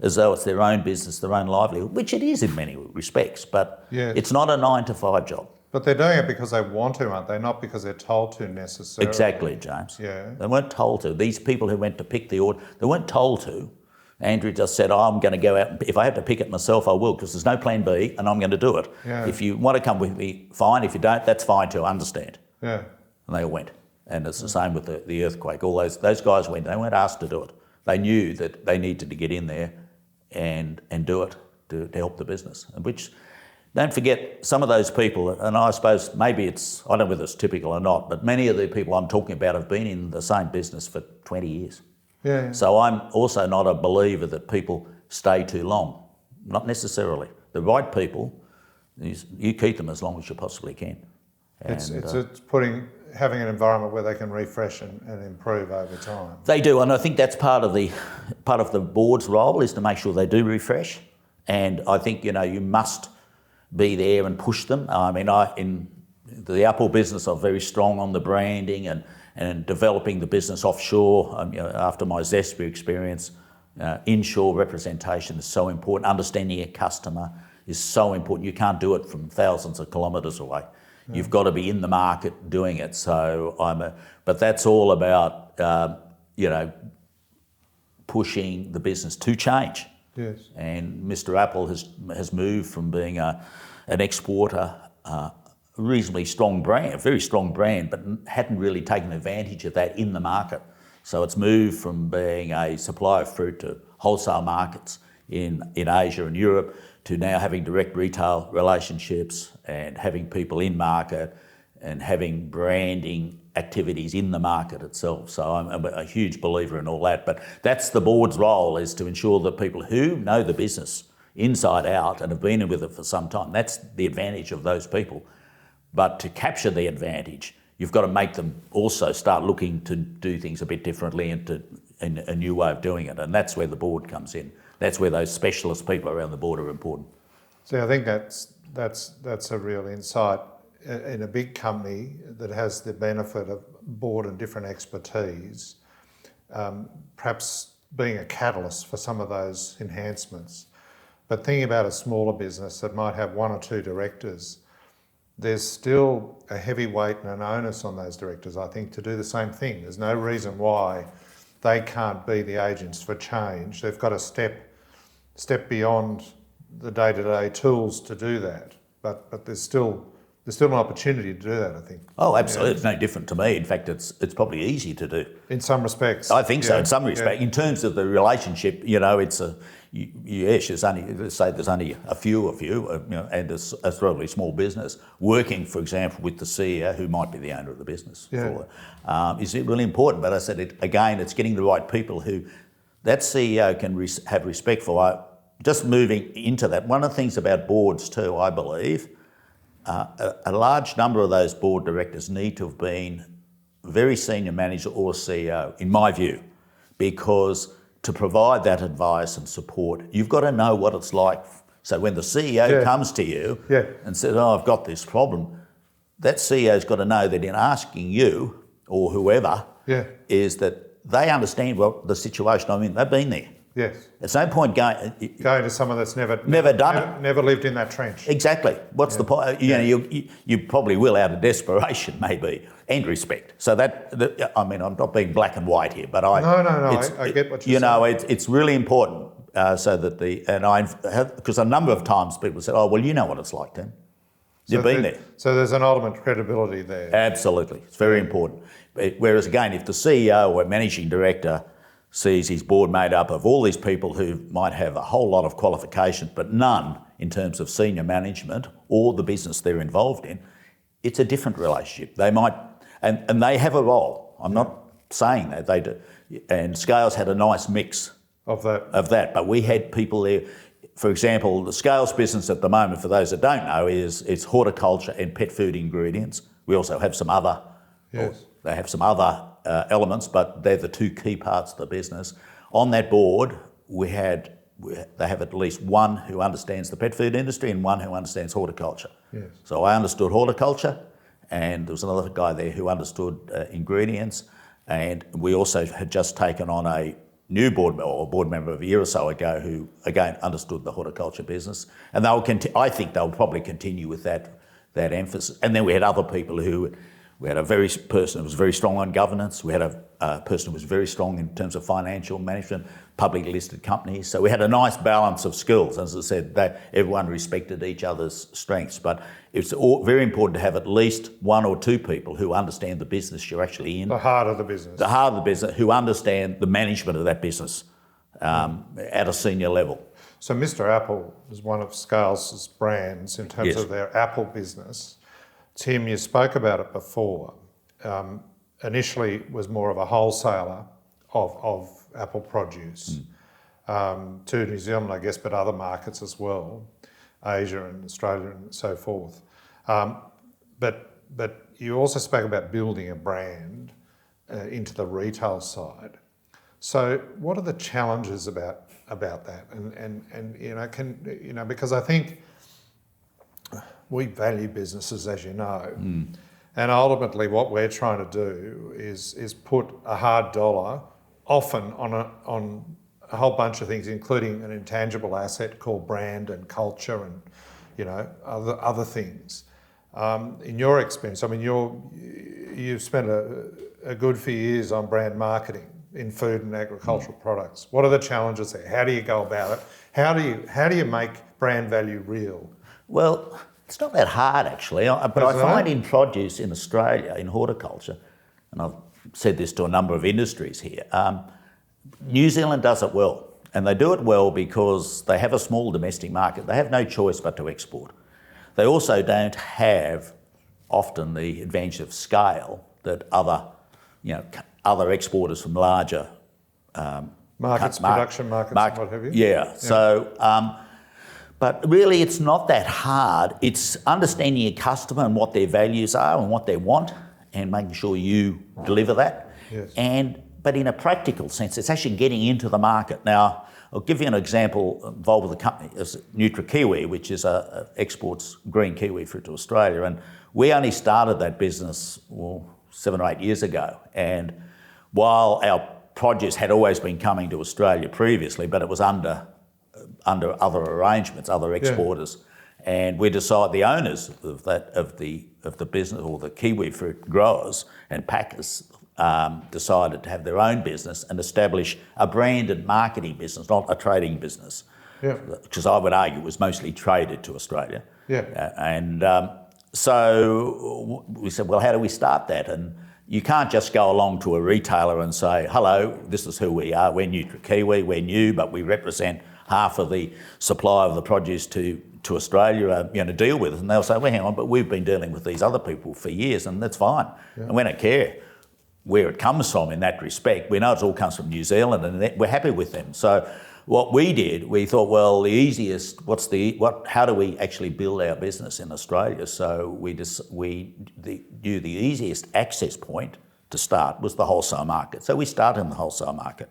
Speaker 2: as though it's their own business, their own livelihood, which it is in many respects, but it's not a 9-to-5 job.
Speaker 1: But they're doing it because they want to, aren't they? Not because they're told to necessarily.
Speaker 2: Exactly, James.
Speaker 1: Yeah.
Speaker 2: They weren't told to. These people who went to pick the order, they weren't told to. Andrew just said, I'm going to go out, and if I have to pick it myself, I will, because there's no plan B, and I'm going to do it. Yeah. If you want to come with me, fine. If you don't, that's fine too, I understand. Yeah. And they all went. And it's the same with the earthquake. All those guys went, they weren't asked to do it. They knew that they needed to get in there and do it to help the business. Which, don't forget, some of those people, and I suppose maybe I don't know whether it's typical or not, but many of the people I'm talking about have been in the same business for 20 years. Yeah. So I'm also not a believer that people stay too long. Not necessarily. The right people, you keep them as long as you possibly can. And
Speaker 1: it's having an environment where they can refresh and improve over time.
Speaker 2: They do, and I think that's part of the board's role, is to make sure they do refresh. And I think you must be there and push them. I mean, in the Apple business, I'm very strong on the branding and developing the business offshore. After my Zespri experience, inshore representation is so important. Understanding your customer is so important. You can't do it from thousands of kilometres away. Yeah. You've got to be in the market doing it. So but that's all about pushing the business to change.
Speaker 1: Yes.
Speaker 2: And Mr. Apple has moved from being an exporter, reasonably strong brand, a very strong brand, but hadn't really taken advantage of that in the market. So it's moved from being a supplier of fruit to wholesale markets in Asia and Europe to now having direct retail relationships and having people in market and having branding activities in the market itself. So I'm a huge believer in all that. But that's the board's role, is to ensure that people who know the business inside out and have been with it for some time, that's the advantage of those people. But to capture the advantage, you've got to make them also start looking to do things a bit differently and a new way of doing it. And that's where the board comes in. That's where those specialist people around the board are important.
Speaker 1: See, I think that's that's a real insight. In a big company that has the benefit of board and different expertise, perhaps being a catalyst for some of those enhancements. But thinking about a smaller business that might have one or two directors, there's still a heavy weight and an onus on those directors, I think, to do the same thing. There's no reason why they can't be the agents for change. They've got to step beyond the day-to-day tools to do that. But there's still an opportunity to do that, I think.
Speaker 2: Oh, absolutely. Yeah. It's no different to me. In fact, it's probably easy to do.
Speaker 1: In some respects.
Speaker 2: I think so, in some respects. Yeah. In terms of the relationship, it's there's only, let's say there's only a few of you, and it's a relatively small business, working, for example, with the CEO who might be the owner of the business.
Speaker 1: Yeah.
Speaker 2: Is it really important? But I said, it's getting the right people who that CEO can have respect for. Just moving into that, one of the things about boards too, I believe, a large number of those board directors need to have been very senior manager or CEO, in my view, because to provide that advice and support, you've got to know what it's like. So when the CEO comes to you and says, I've got this problem, that CEO's got to know that in asking you or whoever is that they understand the situation I'm in. They've been there.
Speaker 1: Yes.
Speaker 2: There's no point going
Speaker 1: to someone that's never
Speaker 2: done it.
Speaker 1: Never lived in that trench.
Speaker 2: Exactly. What's the point? You probably will out of desperation, maybe, and respect. So I'm not being black and white here, but
Speaker 1: I get what you're saying.
Speaker 2: It's really important so that because a number of times people say, oh, well, you know what it's like, Tim. You've been there.
Speaker 1: So there's an ultimate credibility there.
Speaker 2: Absolutely. It's very important. Whereas again, if the CEO or managing director sees his board made up of all these people who might have a whole lot of qualifications, but none in terms of senior management or the business they're involved in, it's a different relationship. They might, and they have a role. I'm not saying that they do. And Scales had a nice mix
Speaker 1: of that.
Speaker 2: But we had people there. For example, the Scales business at the moment, for those that don't know, it's horticulture and pet food ingredients. We also have some other.
Speaker 1: Yes.
Speaker 2: They have some other elements, but they're the two key parts of the business. On that board, they have at least one who understands the pet food industry and one who understands horticulture.
Speaker 1: Yes.
Speaker 2: So I understood horticulture, and there was another guy there who understood ingredients, and we also had just taken on a new board member of a year or so ago who, again, understood the horticulture business, and I think they'll probably continue with that emphasis. And then we had other people we had a person who was very strong on governance. We had a person who was very strong in terms of financial management, publicly listed companies. So we had a nice balance of skills. As I said, everyone respected each other's strengths. But it's very important to have at least one or two people who understand the business you're actually in.
Speaker 1: The heart of the business.
Speaker 2: The heart of the business, who understand the management of that business at a senior level.
Speaker 1: So Mr. Apple is one of Scales' brands in terms of their Apple business. Tim, you spoke about it before. Initially, it was more of a wholesaler of apple produce to New Zealand, I guess, but other markets as well, Asia and Australia and so forth. But you also spoke about building a brand into the retail side. So, what are the challenges about that? And because I think we value businesses, as you know, and ultimately what we're trying to do is put a hard dollar, often on a whole bunch of things, including an intangible asset called brand and culture and other things. In your experience, I mean, you've spent a good few years on brand marketing in food and agricultural products. What are the challenges there? How do you go about it? How do you make brand value real?
Speaker 2: Well, it's not that hard actually, but I find in produce in Australia, in horticulture, and I've said this to a number of industries here, New Zealand does it well. And they do it well because they have a small domestic market. They have no choice but to export. They also don't have often the advantage of scale that other exporters from larger
Speaker 1: production markets, and what have you.
Speaker 2: Yeah. So, but really it's not that hard. It's understanding your customer and what their values are and what they want and making sure you deliver that.
Speaker 1: Yes.
Speaker 2: But in a practical sense, it's actually getting into the market. Now, I'll give you an example involved with the company, is NutriKiwi, which is exports green kiwi fruit to Australia. And we only started that business 7 or 8 years ago. And while our produce had always been coming to Australia previously, but it was under other arrangements, other exporters. And we decided, the owners of the business, or the kiwi fruit growers and packers, decided to have their own business and establish a brand and marketing business, not a trading business. Because I would argue it was mostly traded to Australia. So we said, well, how do we start that? And you can't just go along to a retailer and say, hello, this is who we are, we're NutriKiwi, we're new, but we represent half of the supply of the produce to Australia, deal with it. And they'll say, well, hang on, but we've been dealing with these other people for years, and that's fine. And we don't care where it comes from in that respect. We know it all comes from New Zealand, and we're happy with them. So what we did, we thought, well, the easiest, how do we actually build our business in Australia? So we knew the easiest access point to start was the wholesale market. So we started in the wholesale market.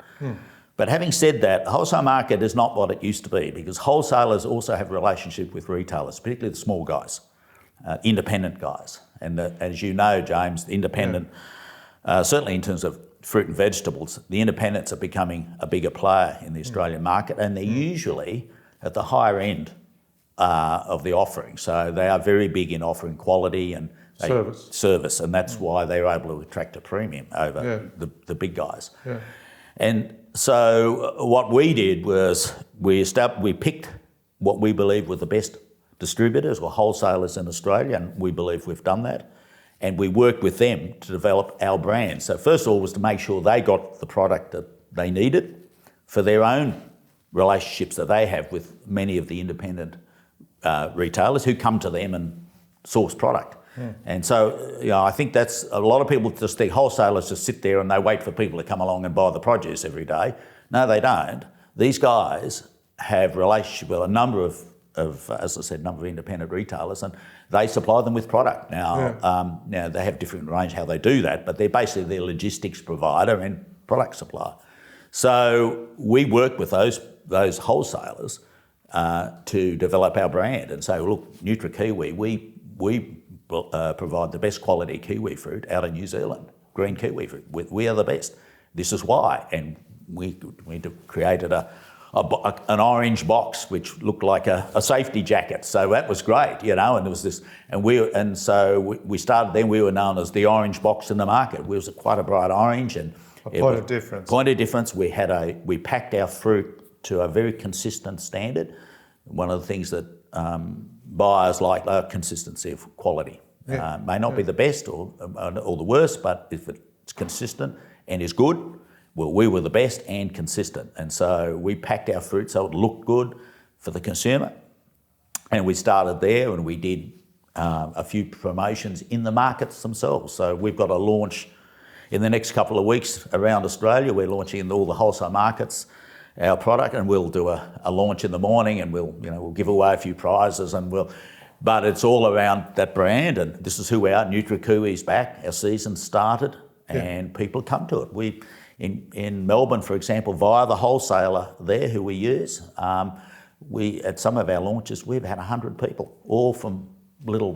Speaker 2: But having said that, the wholesale market is not what it used to be, because wholesalers also have a relationship with retailers, particularly the small guys, independent guys. And as you know, James, the independent, certainly in terms of fruit and vegetables, the independents are becoming a bigger player in the Australian market, and they're usually at the higher end of the offering. So they are very big in offering quality and service, and that's why they're able to attract a premium over the big guys. And so what we did was we picked what we believe were the best distributors or wholesalers in Australia, and we believe we've done that. And we worked with them to develop our brand. So first of all was to make sure they got the product that they needed for their own relationships that they have with many of the independent retailers who come to them and source product. And so, I think that's, a lot of people just think wholesalers just sit there and they wait for people to come along and buy the produce every day. No, they don't. These guys have relationship with a number of as I said, number of independent retailers, and they supply them with product. Now, now they have different range how they do that, but they're basically their logistics provider and product supplier. So we work with those wholesalers to develop our brand and say, look, NutriKiwi, we provide the best quality kiwi fruit out of New Zealand, green kiwi fruit. We are the best. This is why. And we created an orange box which looked like a safety jacket. So that was great, and there was this, and so we started then. We were known as the orange box in the market. It was quite a bright orange and
Speaker 1: point of difference.
Speaker 2: Point of difference. We packed our fruit to a very consistent standard. One of the things that buyers like consistency of quality. May not be the best or the worst, but if it's consistent and is good, well, we were the best and consistent. And so we packed our fruit so it looked good for the consumer. And we started there, and we did a few promotions in the markets themselves. So we've got a launch in the next couple of weeks around Australia. We're launching in all the wholesale markets our product, and we'll do a launch in the morning, and we'll give away a few prizes, but it's all around that brand, and this is who we are. NutriKiwi's back. Our season started, and people come to it. We in Melbourne, for example, via the wholesaler there who we use, at some of our launches we've had 100 people, all from little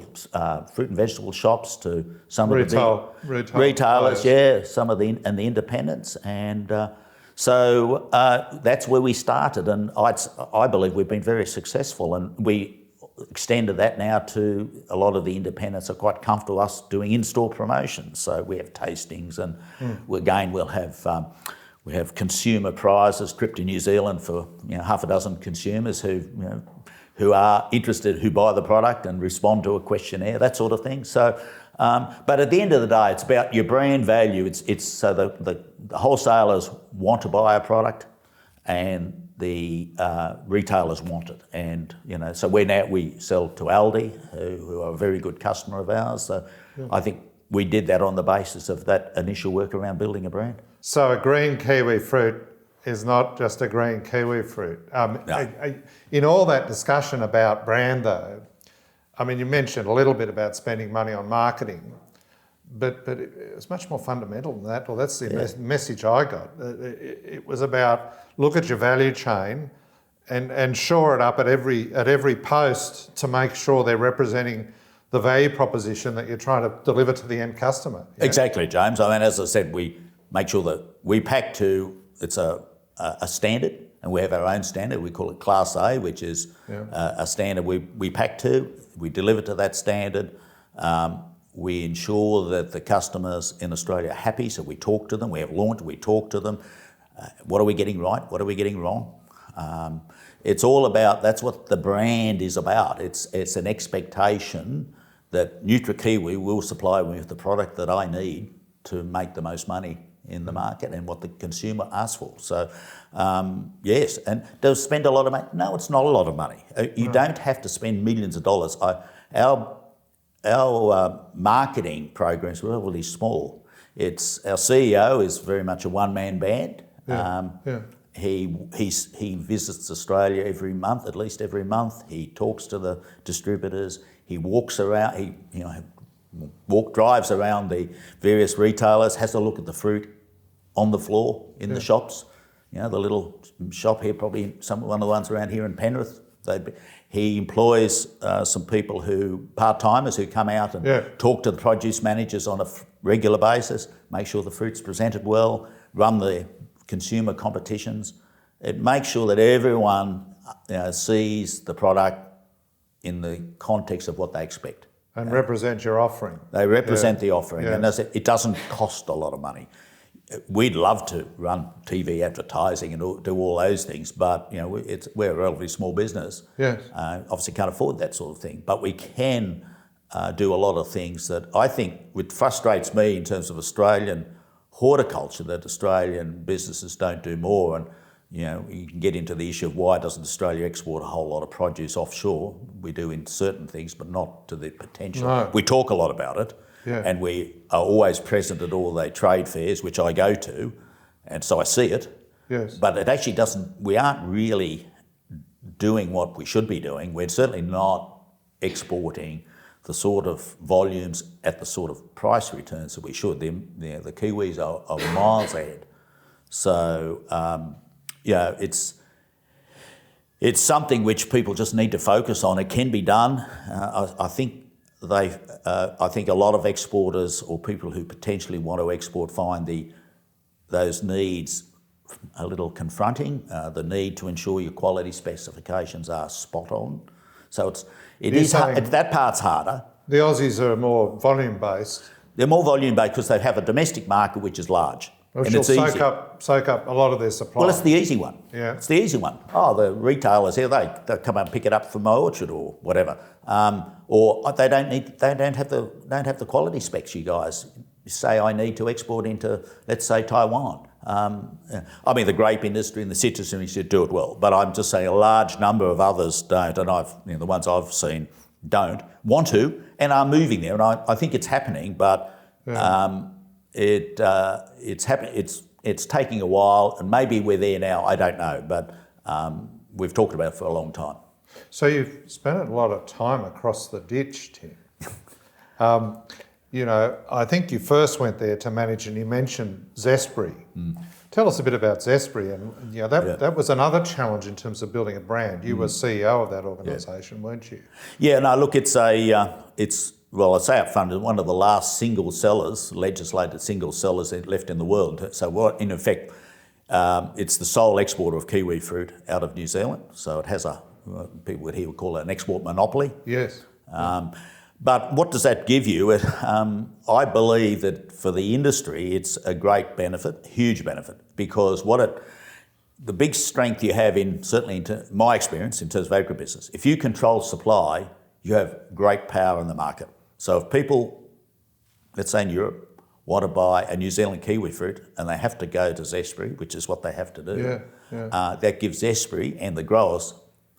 Speaker 2: fruit and vegetable shops to some of the big retailers, some of the independents, and so that's where we started, and I believe we've been very successful, and we extended that now to a lot of the independents are quite comfortable us doing in-store promotions. So we have tastings, and again we have consumer prizes, trip to New Zealand for half a dozen consumers who are interested, who buy the product and respond to a questionnaire, that sort of thing. So, but at the end of the day, it's about your brand value. It's so the wholesalers want to buy a product, and the retailers want it, and so we sell to Aldi, who are a very good customer of ours. So I think we did that on the basis of that initial work around building a brand.
Speaker 1: So a green kiwi fruit is not just a green kiwi fruit.
Speaker 2: No.
Speaker 1: In all that discussion about brand, though, I mean, you mentioned a little bit about spending money on marketing, but it's much more fundamental than that. Well, that's the message I got. It was about look at your value chain and shore it up at every post to make sure they're representing the value proposition that you're trying to deliver to the end customer.
Speaker 2: Exactly, James. I mean, as I said, we make sure that we pack to, it's a standard, and we have our own standard. We call it Class A, which is a standard we pack to. We deliver to that standard. We ensure that the customers in Australia are happy, so we talk to them. We have launch, we talk to them. What are we getting right? What are we getting wrong? It's all about, that's what the brand is about. It's an expectation that NutriKiwi will supply me with the product that I need to make the most money in the market and what the consumer asks for. So, yes, and does spend a lot of money? No, it's not a lot of money. You don't have to spend millions of dollars. Our marketing programs are relatively small. Our CEO is very much a one-man band. He visits Australia every month, at least every month. He talks to the distributors. He walks around. Drives around the various retailers. Has a look at the fruit on the floor in the shops. You know, the little shop here, probably one of the ones around here in Penrith. He employs some people part-timers who come out and talk to the produce managers on a regular basis, make sure the fruit's presented well, run the consumer competitions. It makes sure that everyone sees the product in the context of what they expect.
Speaker 1: And represent your offering.
Speaker 2: They represent the offering. And it doesn't cost a lot of money. We'd love to run TV advertising and do all those things, but we're a relatively small business.
Speaker 1: Yes.
Speaker 2: Obviously can't afford that sort of thing, but we can do a lot of things that I think which frustrates me in terms of Australian horticulture, that Australian businesses don't do more. And you can get into the issue of why doesn't Australia export a whole lot of produce offshore? We do in certain things, but not to the potential.
Speaker 1: No.
Speaker 2: We talk a lot about it. Yeah. And we are always present at all the trade fairs, which I go to, and so I see it.
Speaker 1: Yes.
Speaker 2: But it actually we aren't really doing what we should be doing. We're certainly not exporting the sort of volumes at the sort of price returns that we should. The Kiwis are miles ahead. So, it's something which people just need to focus on. It can be done. I think a lot of exporters or people who potentially want to export find those needs a little confronting. The need to ensure your quality specifications are spot on. So it is hard. That part's harder.
Speaker 1: The Aussies are more volume based.
Speaker 2: They're more volume based because they have a domestic market which is large.
Speaker 1: Which will soak up a lot of their supply.
Speaker 2: Well, it's the easy one.
Speaker 1: Yeah.
Speaker 2: It's the easy one. Oh, the retailers here, they come and pick it up from my orchard or whatever. Or they don't have the quality specs, you guys. Say I need to export into, let's say, Taiwan. I mean, the grape industry and the citrus industry do it well, but I'm just saying a large number of others don't, and the ones I've seen don't want to and are moving there. And I think it's happening, but it's happening. It's taking a while, and maybe we're there now. I don't know, but we've talked about it for a long time.
Speaker 1: So you've spent a lot of time across the ditch, Tim. I think you first went there to manage, and you mentioned Zespri. Tell us a bit about Zespri, and that was another challenge in terms of building a brand. You were CEO of that organisation, weren't you?
Speaker 2: Yeah. No. Look, I'd say up front, it's one of the last legislated single sellers left in the world. So in effect, it's the sole exporter of kiwi fruit out of New Zealand. So it has people here would call it an export monopoly.
Speaker 1: Yes.
Speaker 2: But what does that give you? I believe that for the industry, it's a great benefit, huge benefit, because the big strength you have certainly in my experience in terms of agribusiness, if you control supply, you have great power in the market. So if people, let's say in Europe, want to buy a New Zealand kiwi fruit and they have to go to Zespri, which is what they have to do, that gives Zespri and the growers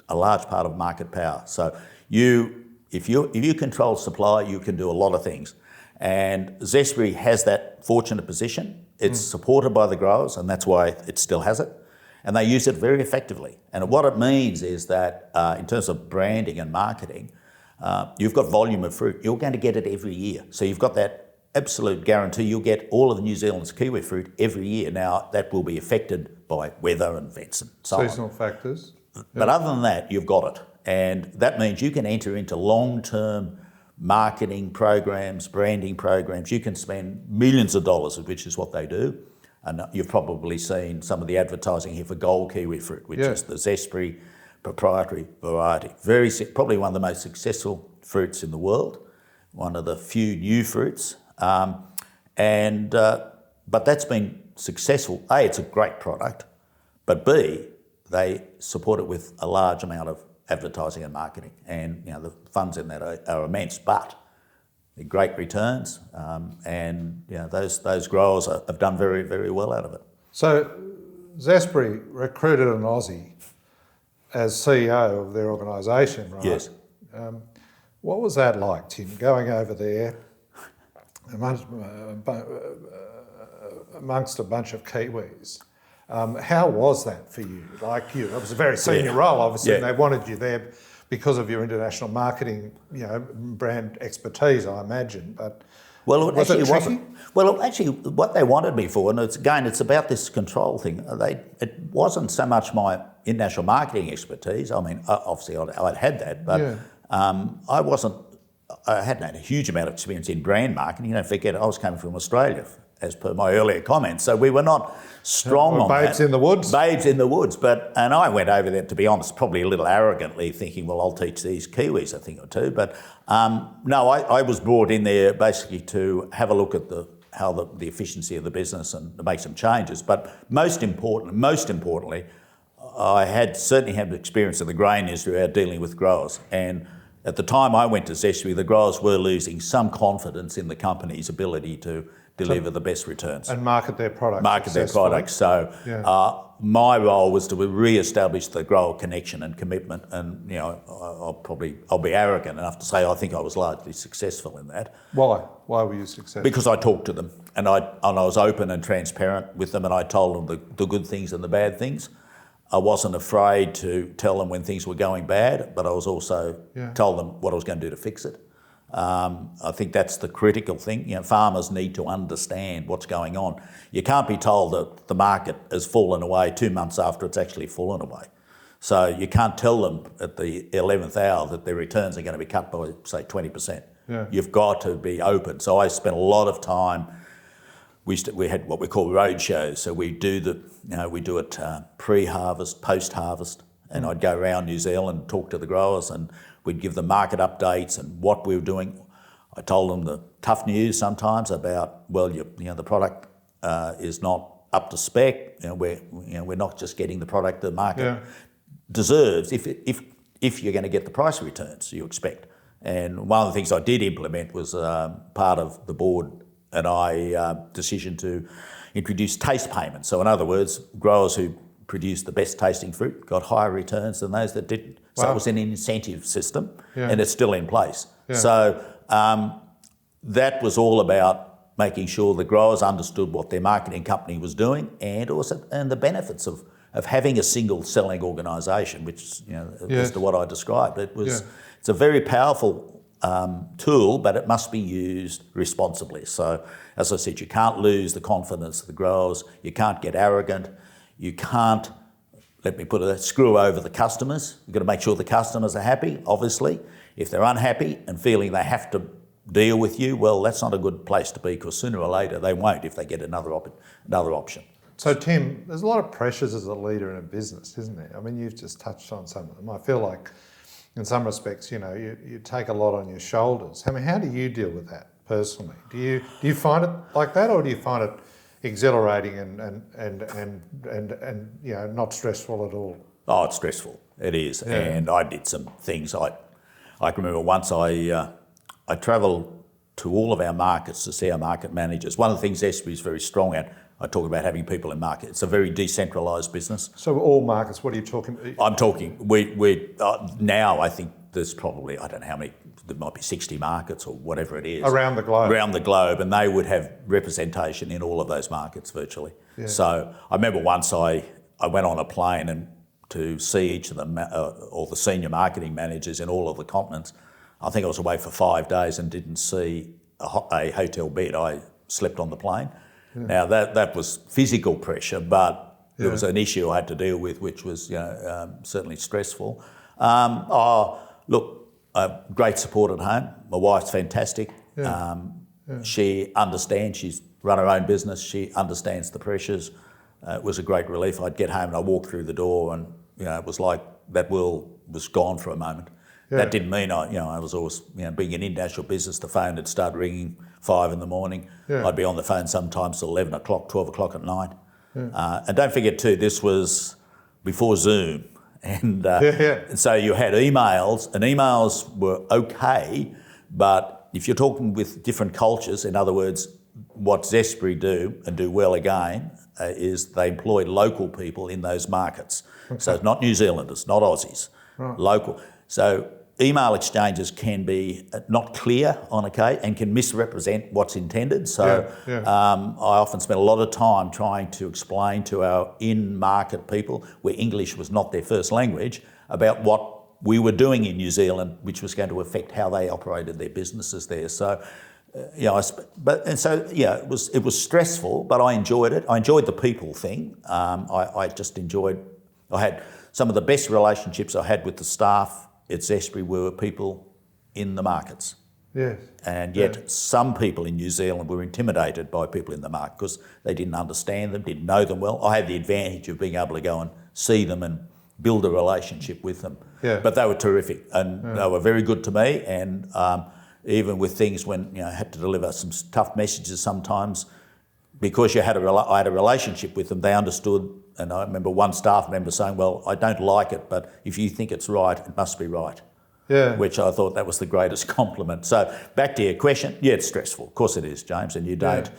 Speaker 2: a large part of market power. So if you control supply, you can do a lot of things. And Zespri has that fortunate position. It's supported by the growers, and that's why it still has it. And they use it very effectively. And what it means is that in terms of branding and marketing, you've got volume of fruit. You're going to get it every year. So you've got that absolute guarantee you'll get all of the New Zealand's kiwifruit every year. Now, that will be affected by weather and events and so on.
Speaker 1: Seasonal factors.
Speaker 2: But other than that, you've got it. And that means you can enter into long-term marketing programs, branding programs. You can spend millions of dollars, which is what they do. And you've probably seen some of the advertising here for gold kiwifruit, which is the Zespri proprietary variety. Probably one of the most successful fruits in the world, one of the few new fruits. But that's been successful. A, it's a great product, but B, they support it with a large amount of advertising and marketing, and the funds in that are immense, but they're great returns, and those growers have done very, very well out of it.
Speaker 1: So Zespri recruited an Aussie as CEO of their organisation, right?
Speaker 2: Yes.
Speaker 1: What was that like, Tim, going over there amongst a bunch of Kiwis? How was that for you? It was a very senior role, obviously, and they wanted you there because of your international marketing, brand expertise, I imagine. But was it tricky?
Speaker 2: Well, actually, what they wanted me for, and it's about this control thing. It wasn't so much my international marketing expertise. I mean, obviously, I'd had that, but I hadn't had a huge amount of experience in brand marketing. Don't forget, I was coming from Australia, as per my earlier comments. So we were not strong on
Speaker 1: babes
Speaker 2: that.
Speaker 1: in the woods.
Speaker 2: Babes in the woods. And I went over there, to be honest, probably a little arrogantly, thinking, well, I'll teach these Kiwis a thing or two. But no, I was brought in there basically to have a look at how the efficiency of the business and to make some changes. But most importantly, I certainly had experience in the grain industry out dealing with growers. And at the time I went to Zespri, the growers were losing some confidence in the company's ability to deliver the best returns.
Speaker 1: And market their products.
Speaker 2: So my role was to re-establish the grower connection and commitment. And I'll be arrogant enough to say I think I was largely successful in that.
Speaker 1: Why? Why were you successful?
Speaker 2: Because I talked to them and I was open and transparent with them, and I told them the good things and the bad things. I wasn't afraid to tell them when things were going bad, but I was also told them what I was going to do to fix it. I think that's the critical thing. Farmers need to understand what's going on. You can't be told that the market has fallen away 2 months after it's actually fallen away. So you can't tell them at the 11th hour that their returns are going to be cut by, say, 20%. Yeah. You've got to be open. So I spent a lot of time. We had what we call road shows. So we do it pre-harvest, post-harvest, and I'd go around New Zealand and talk to the growers, and we'd give them market updates and what we were doing. I told them the tough news sometimes about, the product is not up to spec. We're not just getting the product the market deserves if you're going to get the price returns you expect. And one of the things I did implement was part of the board and I decision to introduce taste payments. So in other words, growers who produced the best tasting fruit got higher returns than those that didn't. So it was an incentive system, and it's still in place. Yeah. So that was all about making sure the growers understood what their marketing company was doing, and the benefits of having a single selling organisation, which as to what I described. It's a very powerful tool, but it must be used responsibly. So, as I said, you can't lose the confidence of the growers. You can't get arrogant. You can't, screw over the customers. You've got to make sure the customers are happy, obviously. If they're unhappy and feeling they have to deal with you, well, that's not a good place to be, because sooner or later they won't if they get another option.
Speaker 1: So, Tim, there's a lot of pressures as a leader in a business, isn't there? I mean, you've just touched on some of them. I feel like in some respects, you take a lot on your shoulders. I mean, how do you deal with that personally? Do you find it like that, or do you find it exhilarating and not stressful at all?
Speaker 2: Oh, it's stressful. It is. Yeah. And I did some things. I can remember once I travelled to all of our markets to see our market managers. One of the things Zespri is very strong at, I talk about having people in market. It's a very decentralised business.
Speaker 1: So all markets, what are you talking?
Speaker 2: I'm talking, we now I think there's probably, I don't know how many, there might be 60 markets or whatever it is.
Speaker 1: Around the globe.
Speaker 2: Around the globe, and they would have representation in all of those markets virtually. Yeah. So I remember once I went on a plane and to see each of them, all the senior marketing managers in all of the continents. I think I was away for 5 days and didn't see a hotel bed. I slept on the plane. Now that was physical pressure, but there was an issue I had to deal with, which was certainly stressful. Great support at home. My wife's fantastic. She understands. She's run her own business. She understands the pressures. It was a great relief. I'd get home and I walked through the door, and it was like that world was gone for a moment. That didn't mean I was always, being an international business, the phone would start ringing 5 a.m. I'd be on the phone sometimes till 11 o'clock, 12 o'clock at night. And don't forget too, this was before Zoom. And so you had emails, and emails were okay, but if you're talking with different cultures, in other words, what Zespri do and do well again is they employ local people in those markets. Okay. So it's not New Zealanders, not Aussies, local. So email exchanges can be not clear on occasion and can misrepresent what's intended. So I often spent a lot of time trying to explain to our in-market people, where English was not their first language, about what we were doing in New Zealand, which was going to affect how they operated their businesses there. So, it was stressful, but I enjoyed it. I enjoyed the people thing. I had some of the best relationships I had with the staff at Zespri were people in the markets.
Speaker 1: Yes.
Speaker 2: And yet some people in New Zealand were intimidated by people in the market because they didn't understand them, didn't know them well. I had the advantage of being able to go and see them and build a relationship with them. Yeah. But they were terrific, and they were very good to me. And even with things when I had to deliver some tough messages sometimes, because I had a relationship with them, they understood. And I remember one staff member saying, "Well, I don't like it, but if you think it's right, it must be right." Yeah. Which I thought that was the greatest compliment. So back to your question, it's stressful. Of course it is, James, and you don't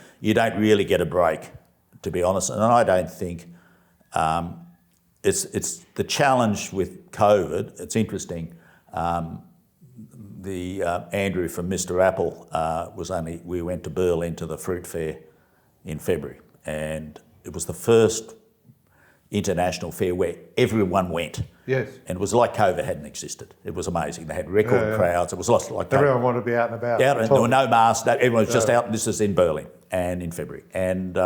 Speaker 2: really get a break, to be honest. And I don't think it's the challenge with COVID. It's interesting. Andrew from Mr. Apple we went to Berlin to the fruit fair in February, and it was the first international fair where everyone went. Yes. And it was like COVID hadn't existed. It was amazing. They had record crowds. It was like
Speaker 1: everyone wanted to be out and about.
Speaker 2: And there were no masks. Everyone was just out. This is in Berlin and in February. And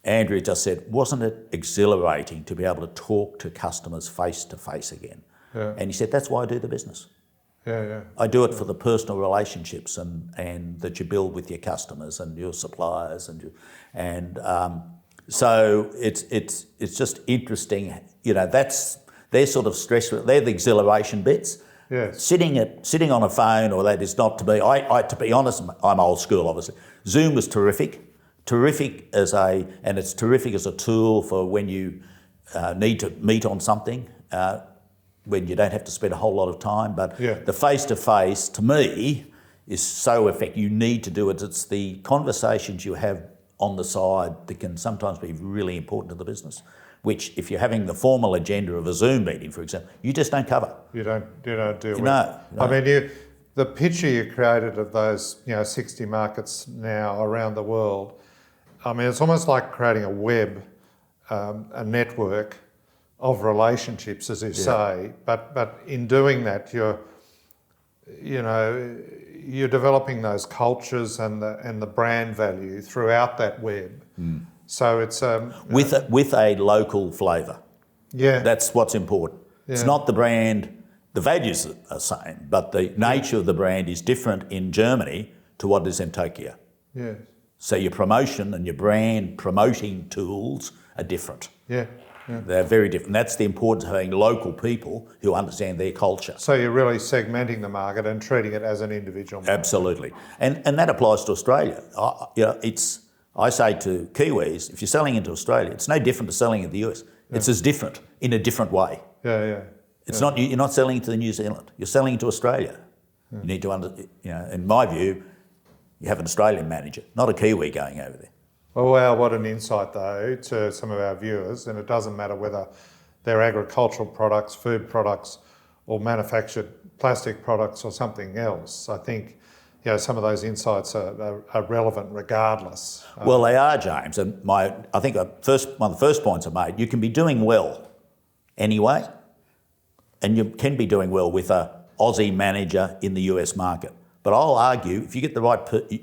Speaker 2: Andrew just said, wasn't it exhilarating to be able to talk to customers face to face again? Yeah. And he said, that's why I do the business. I do it for the personal relationships and that you build with your customers and your suppliers so it's just interesting. That's their sort of stress. They're the exhilaration bits. Yes. Sitting on a phone or that is not to be. To be honest, I'm old school. Obviously, Zoom was terrific and it's terrific as a tool for when you need to meet on something. When you don't have to spend a whole lot of time, but the face-to-face, to me, is so effective. You need to do it. It's the conversations you have on the side that can sometimes be really important to the business, which if you're having the formal agenda of a Zoom meeting, for example, you just don't cover.
Speaker 1: You don't deal with.
Speaker 2: No.
Speaker 1: I mean, the picture you created of those 60 markets now around the world, I mean, it's almost like creating a web, a network of relationships, as you say, but in doing that, you're developing those cultures and the brand value throughout that web. So it's
Speaker 2: with a local flavour. Yeah, that's what's important. Yeah. It's not the brand. The values are the same, but the nature of the brand is different in Germany to what it is in Tokyo. Yes. So your promotion and your brand promoting tools are different. Yeah. They're very different. That's the importance of having local people who understand their culture.
Speaker 1: So you're really segmenting the market and treating it as an individual market.
Speaker 2: Absolutely. And that applies to Australia. I say to Kiwis, if you're selling into Australia, it's no different to selling in the US. It's as different in a different way. It's not, you're not selling to New Zealand. You're selling into Australia. You need to in my view, you have an Australian manager, not a Kiwi going over there.
Speaker 1: Oh, wow, what an insight, though, to some of our viewers. And it doesn't matter whether they're agricultural products, food products, or manufactured plastic products or something else. I think some of those insights are relevant regardless.
Speaker 2: Well, they are, James. And I think one of the first points I made, you can be doing well anyway, and you can be doing well with an Aussie manager in the US market. But I'll argue if you get the right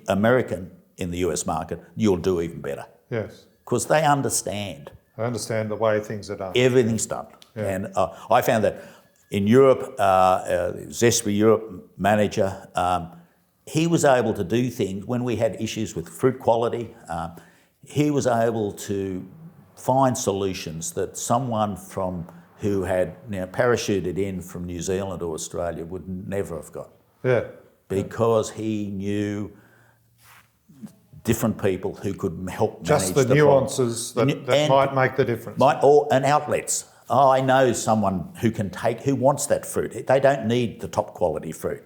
Speaker 2: American in the US market, you'll do even better.
Speaker 1: Yes.
Speaker 2: Because they understand.
Speaker 1: I understand the way things are done.
Speaker 2: Everything's done.
Speaker 1: Yeah.
Speaker 2: And I found that in Europe, Zespri Europe manager, he was able to do things when we had issues with fruit quality. He was able to find solutions that someone who had parachuted in from New Zealand or Australia would never have got.
Speaker 1: Yeah.
Speaker 2: Because he knew different people who could help manage
Speaker 1: just the nuances that might make the difference.
Speaker 2: And outlets. Oh, I know someone who wants that fruit. They don't need the top quality fruit.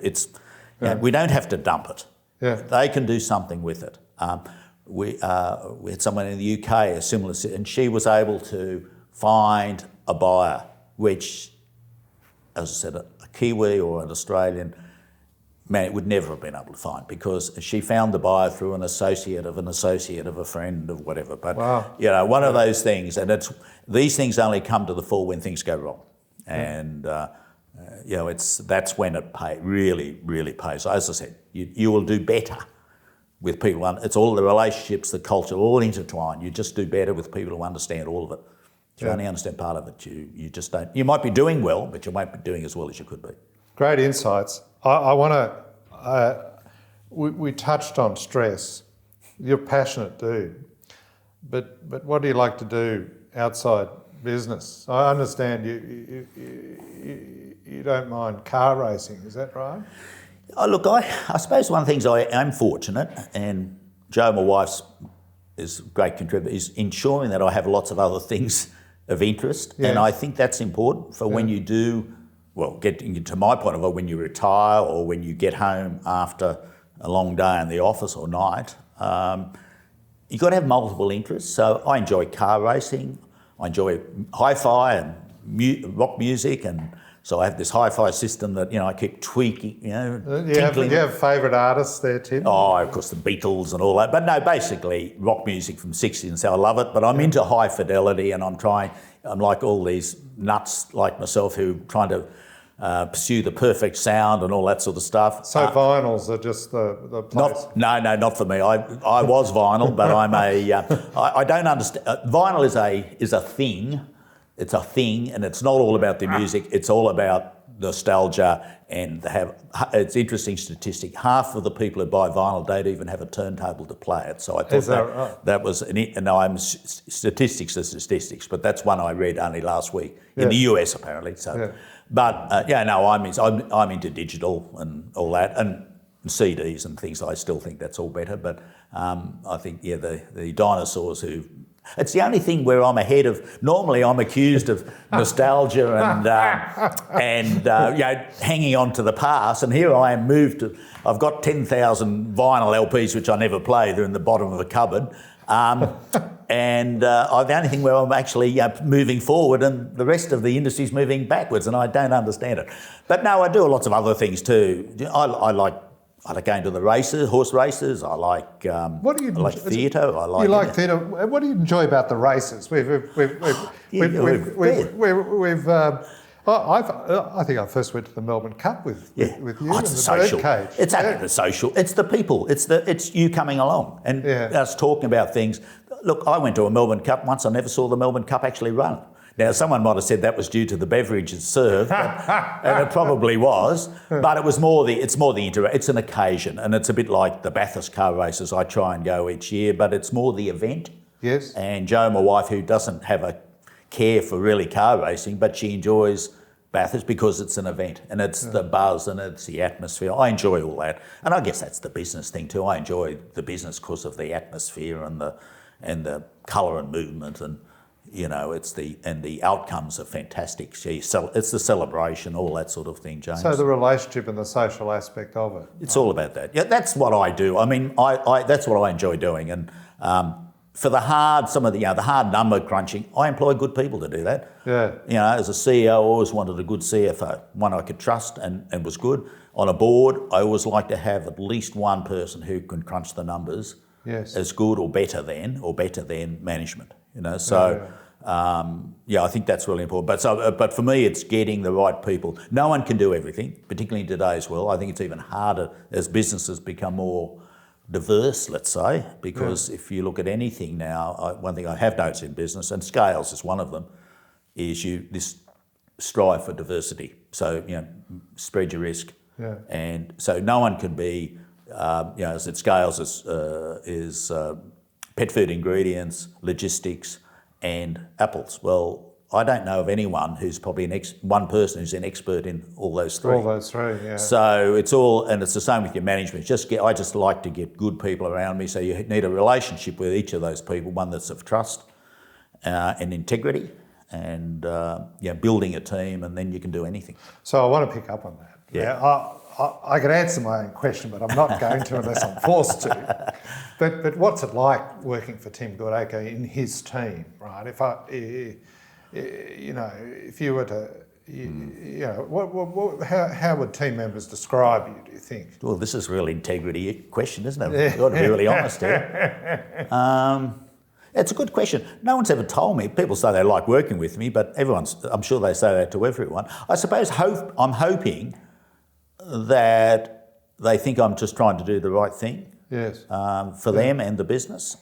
Speaker 2: We don't have to dump it.
Speaker 1: Yeah.
Speaker 2: They can do something with it. We had someone in the UK, a similar, and she was able to find a buyer, which, as I said, a Kiwi or an Australian man, it would never have been able to find, because she found the buyer through an associate of a friend of whatever. But
Speaker 1: wow.
Speaker 2: One of those things, and these things only come to the fore when things go wrong, and that's when it really, really pays. As I said, you will do better with people. It's all the relationships, the culture, all intertwined. You just do better with people who understand all of it. If you only understand part of it, you just don't. You might be doing well, but you won't be doing as well as you could be.
Speaker 1: Great insights. I want to. We touched on stress. You're a passionate dude, but what do you like to do outside business? I understand you don't mind car racing. Is that right?
Speaker 2: Oh, look, I suppose one of the things I am fortunate, and Jo, my wife, is a great contributor, is ensuring that I have lots of other things of interest,
Speaker 1: yes.
Speaker 2: And I think that's important for when you do. Well, getting to my point of view, when you retire or when you get home after a long day in the office or night, you've got to have multiple interests. So I enjoy car racing, I enjoy hi-fi and rock music, and so I have this hi-fi system that I keep tweaking. Do you
Speaker 1: have favourite artists there, Tim?
Speaker 2: Oh, of course, the Beatles and all that. But no, basically rock music from the 60s, and so I love it. But I'm into high fidelity, and I'm like all these nuts like myself who trying to pursue the perfect sound and all that sort of stuff.
Speaker 1: So vinyls are just the place?
Speaker 2: Not for me. I was vinyl, but I don't understand. Vinyl is a thing. It's a thing, and it's not all about the music. It's all about nostalgia, and it's interesting statistic. Half of the people who buy vinyl don't even have a turntable to play it. So I thought that was statistics, but that's one I read only last week in the US apparently. So. Yeah. But I'm into digital and all that, and CDs and things. I still think that's all better. But I think the dinosaurs it's the only thing where I'm ahead of. Normally, I'm accused of nostalgia and hanging on to the past. And here I am moved to. I've got 10,000 vinyl LPs which I never play. They're in the bottom of a cupboard. And the only thing where I'm actually moving forward, and the rest of the industry's moving backwards, and I don't understand it. But no, I do lots of other things too. I like going to the races, horse races. I like theatre.
Speaker 1: You like theatre. What do you enjoy about the races? I think I first went to the Melbourne Cup with you.
Speaker 2: It's social. It's the social. It's the people. It's you coming along and us talking about things. Look, I went to a Melbourne Cup once. I never saw the Melbourne Cup actually run. Now, someone might have said that was due to the beverages served, and it probably was. But it's an occasion, and it's a bit like the Bathurst car races. I try and go each year, but it's more the event.
Speaker 1: Yes.
Speaker 2: And Jo, my wife, who doesn't have a care for really car racing, but she enjoys Bathurst because it's an event, and it's the buzz and it's the atmosphere. I enjoy all that, and I guess that's the business thing too. I enjoy the business because of the atmosphere and the colour and movement, and it's the outcomes are fantastic. It's the celebration, all that sort of thing, James.
Speaker 1: So the relationship and the social aspect of it.
Speaker 2: It's all about that. Yeah, that's what I do. I mean, that's what I enjoy doing, and. For the hard number crunching, I employ good people to do that.
Speaker 1: Yeah.
Speaker 2: As a CEO, I always wanted a good CFO, one I could trust and was good. On a board, I always like to have at least one person who can crunch the numbers as good or better than management. I think that's really important. But for me, it's getting the right people. No one can do everything, particularly in today's world. I think it's even harder as businesses become more diverse, let's say, because if you look at anything now, one thing I have noticed in business, and scales is one of them, is this strive for diversity. So, spread your risk.
Speaker 1: Yeah.
Speaker 2: And so no one can be, as it scales is pet food ingredients, logistics, and apples. Well, I don't know of anyone who's probably one person who's an expert in all those three.
Speaker 1: All those three, yeah.
Speaker 2: So it's all, and it's the same with your management. I just like to get good people around me. So you need a relationship with each of those people, one that's of trust and integrity, and building a team, and then you can do anything.
Speaker 1: So I want to pick up on that.
Speaker 2: Yeah.
Speaker 1: I could answer my own question, but I'm not going to unless I'm forced to. But what's it like working for Tim Goodacre in his team, right? If you were to, how would team members describe you, do you think?
Speaker 2: Well, this is a real integrity question, isn't it? You've got to be really honest here. It's a good question. No one's ever told me. People say they like working with me, but I'm sure they say that to everyone. I suppose I'm hoping that they think I'm just trying to do the right thing.
Speaker 1: Yes.
Speaker 2: For them and the business.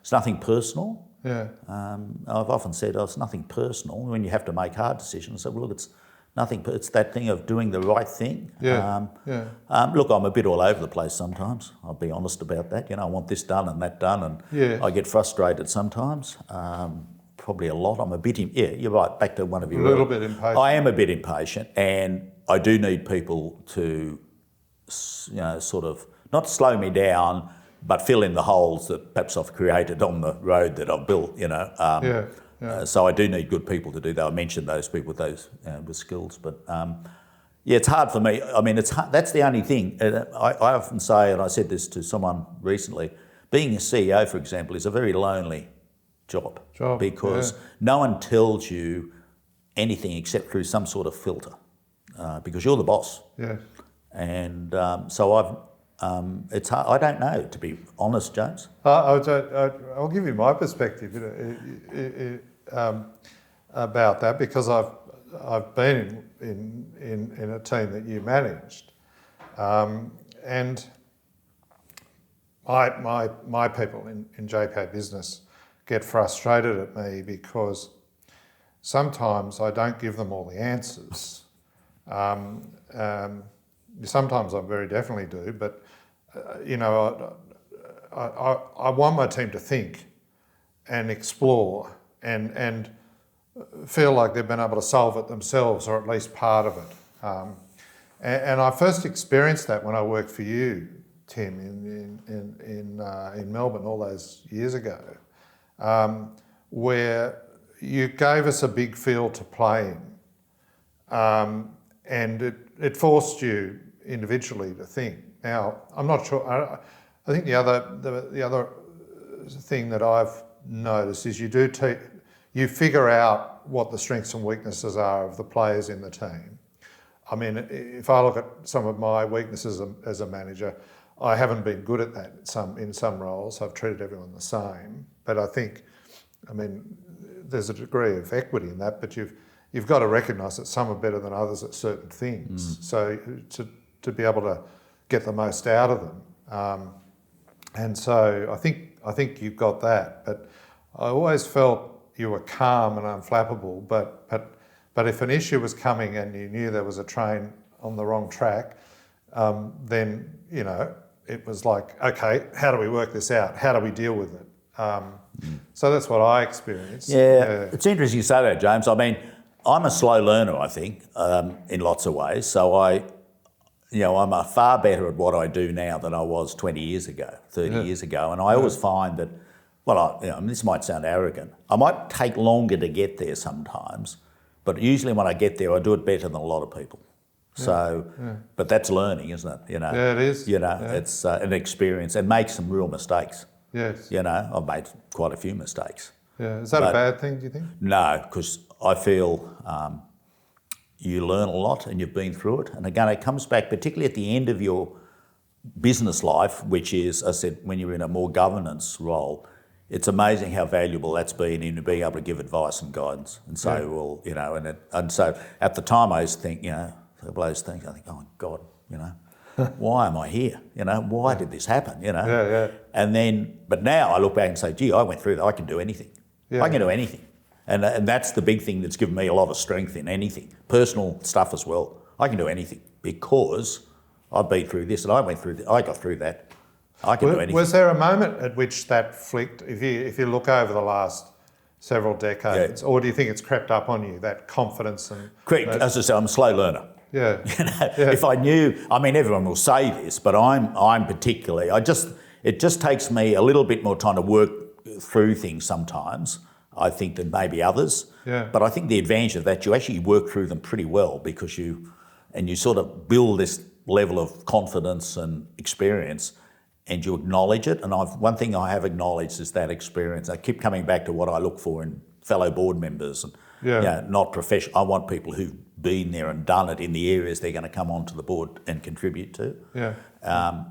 Speaker 2: It's nothing personal.
Speaker 1: Yeah.
Speaker 2: I've often said, it's nothing personal when you have to make hard decisions. So, look, it's nothing. It's that thing of doing the right thing.
Speaker 1: Yeah.
Speaker 2: Look, I'm a bit all over the place sometimes. I'll be honest about that. I want this done and that done, and I get frustrated sometimes. Probably a lot. I'm a bit. You're right. Back to one of your.
Speaker 1: A little bit impatient.
Speaker 2: I am a bit impatient, and I do need people to, sort of not slow me down, but fill in the holes that perhaps I've created on the road that I've built. So I do need good people to do that. I mentioned those people with those with skills, but it's hard for me. I mean, that's the only thing. I often say, and I said this to someone recently, being a CEO, for example, is a very lonely job because no one tells you anything except through some sort of filter, because you're the boss.
Speaker 1: Yeah.
Speaker 2: And so it's hard. I don't know, to be honest, James.
Speaker 1: I'll give you my perspective about that, because I've been in a team that you managed, and my people in JPA Business get frustrated at me because sometimes I don't give them all the answers. Sometimes I very definitely do, but I want my team to think and explore and feel like they've been able to solve it themselves, or at least part of it. And I first experienced that when I worked for you, Tim, in Melbourne all those years ago, where you gave us a big field to play in, and it forced you individually to think. Now, I'm not sure. I think the other thing that I've noticed is you figure out what the strengths and weaknesses are of the players in the team. I mean, if I look at some of my weaknesses as a manager, I haven't been good at that in some roles. I've treated everyone the same, but I think, there's a degree of equity in that, but you've got to recognise that some are better than others at certain things. So to be able to get the most out of them, and so I think you've got that. But I always felt you were calm and unflappable. But if an issue was coming and you knew there was a train on the wrong track, then it was like, okay, how do we work this out? How do we deal with it? So that's what I experienced.
Speaker 2: Yeah, it's interesting you say that, James. I mean, I'm a slow learner, I think, in lots of ways. So I'm far better at what I do now than I was 20 years ago, 30 years ago. And I always find that, this might sound arrogant. I might take longer to get there sometimes, but usually when I get there, I do it better than a lot of people. But that's learning, isn't it?
Speaker 1: Yeah, it is.
Speaker 2: It's an experience, and make some real mistakes.
Speaker 1: Yes.
Speaker 2: I've made quite a few mistakes.
Speaker 1: Yeah. Is that a bad thing, do you think?
Speaker 2: No, because I feel you learn a lot and you've been through it. And again, it comes back, particularly at the end of your business life, which is, I said, when you're in a more governance role, it's amazing how valuable that's been in being able to give advice and guidance and say, well, you know, and so at the time I used to think, you know, a couple of those things, I think, oh God, you know, why am I here? You know, why did this happen? You know, and then, but now I look back and say, gee, I went through that. I can do anything. I can do anything, and that's the big thing that's given me a lot of strength in anything, personal stuff as well. I can do anything because I've been through this and I went through that. I got through that. I can do anything.
Speaker 1: Was there a moment at which that flicked? If you look over the last several decades, or do you think it's crept up on you, that confidence and?
Speaker 2: Correct. As I said, I'm a slow learner.
Speaker 1: Yeah.
Speaker 2: You know, if I knew, I mean, everyone will say this, but I'm particularly, it just takes me a little bit more time to work through things sometimes, I think, than maybe others.
Speaker 1: Yeah.
Speaker 2: But I think the advantage of that, you actually work through them pretty well because you sort of build this level of confidence and experience and you acknowledge it. And one thing I have acknowledged is that experience. I keep coming back to what I look for in fellow board members and you know, not professional. I want people who've been there and done it in the areas they're going to come onto the board and contribute to.
Speaker 1: Yeah.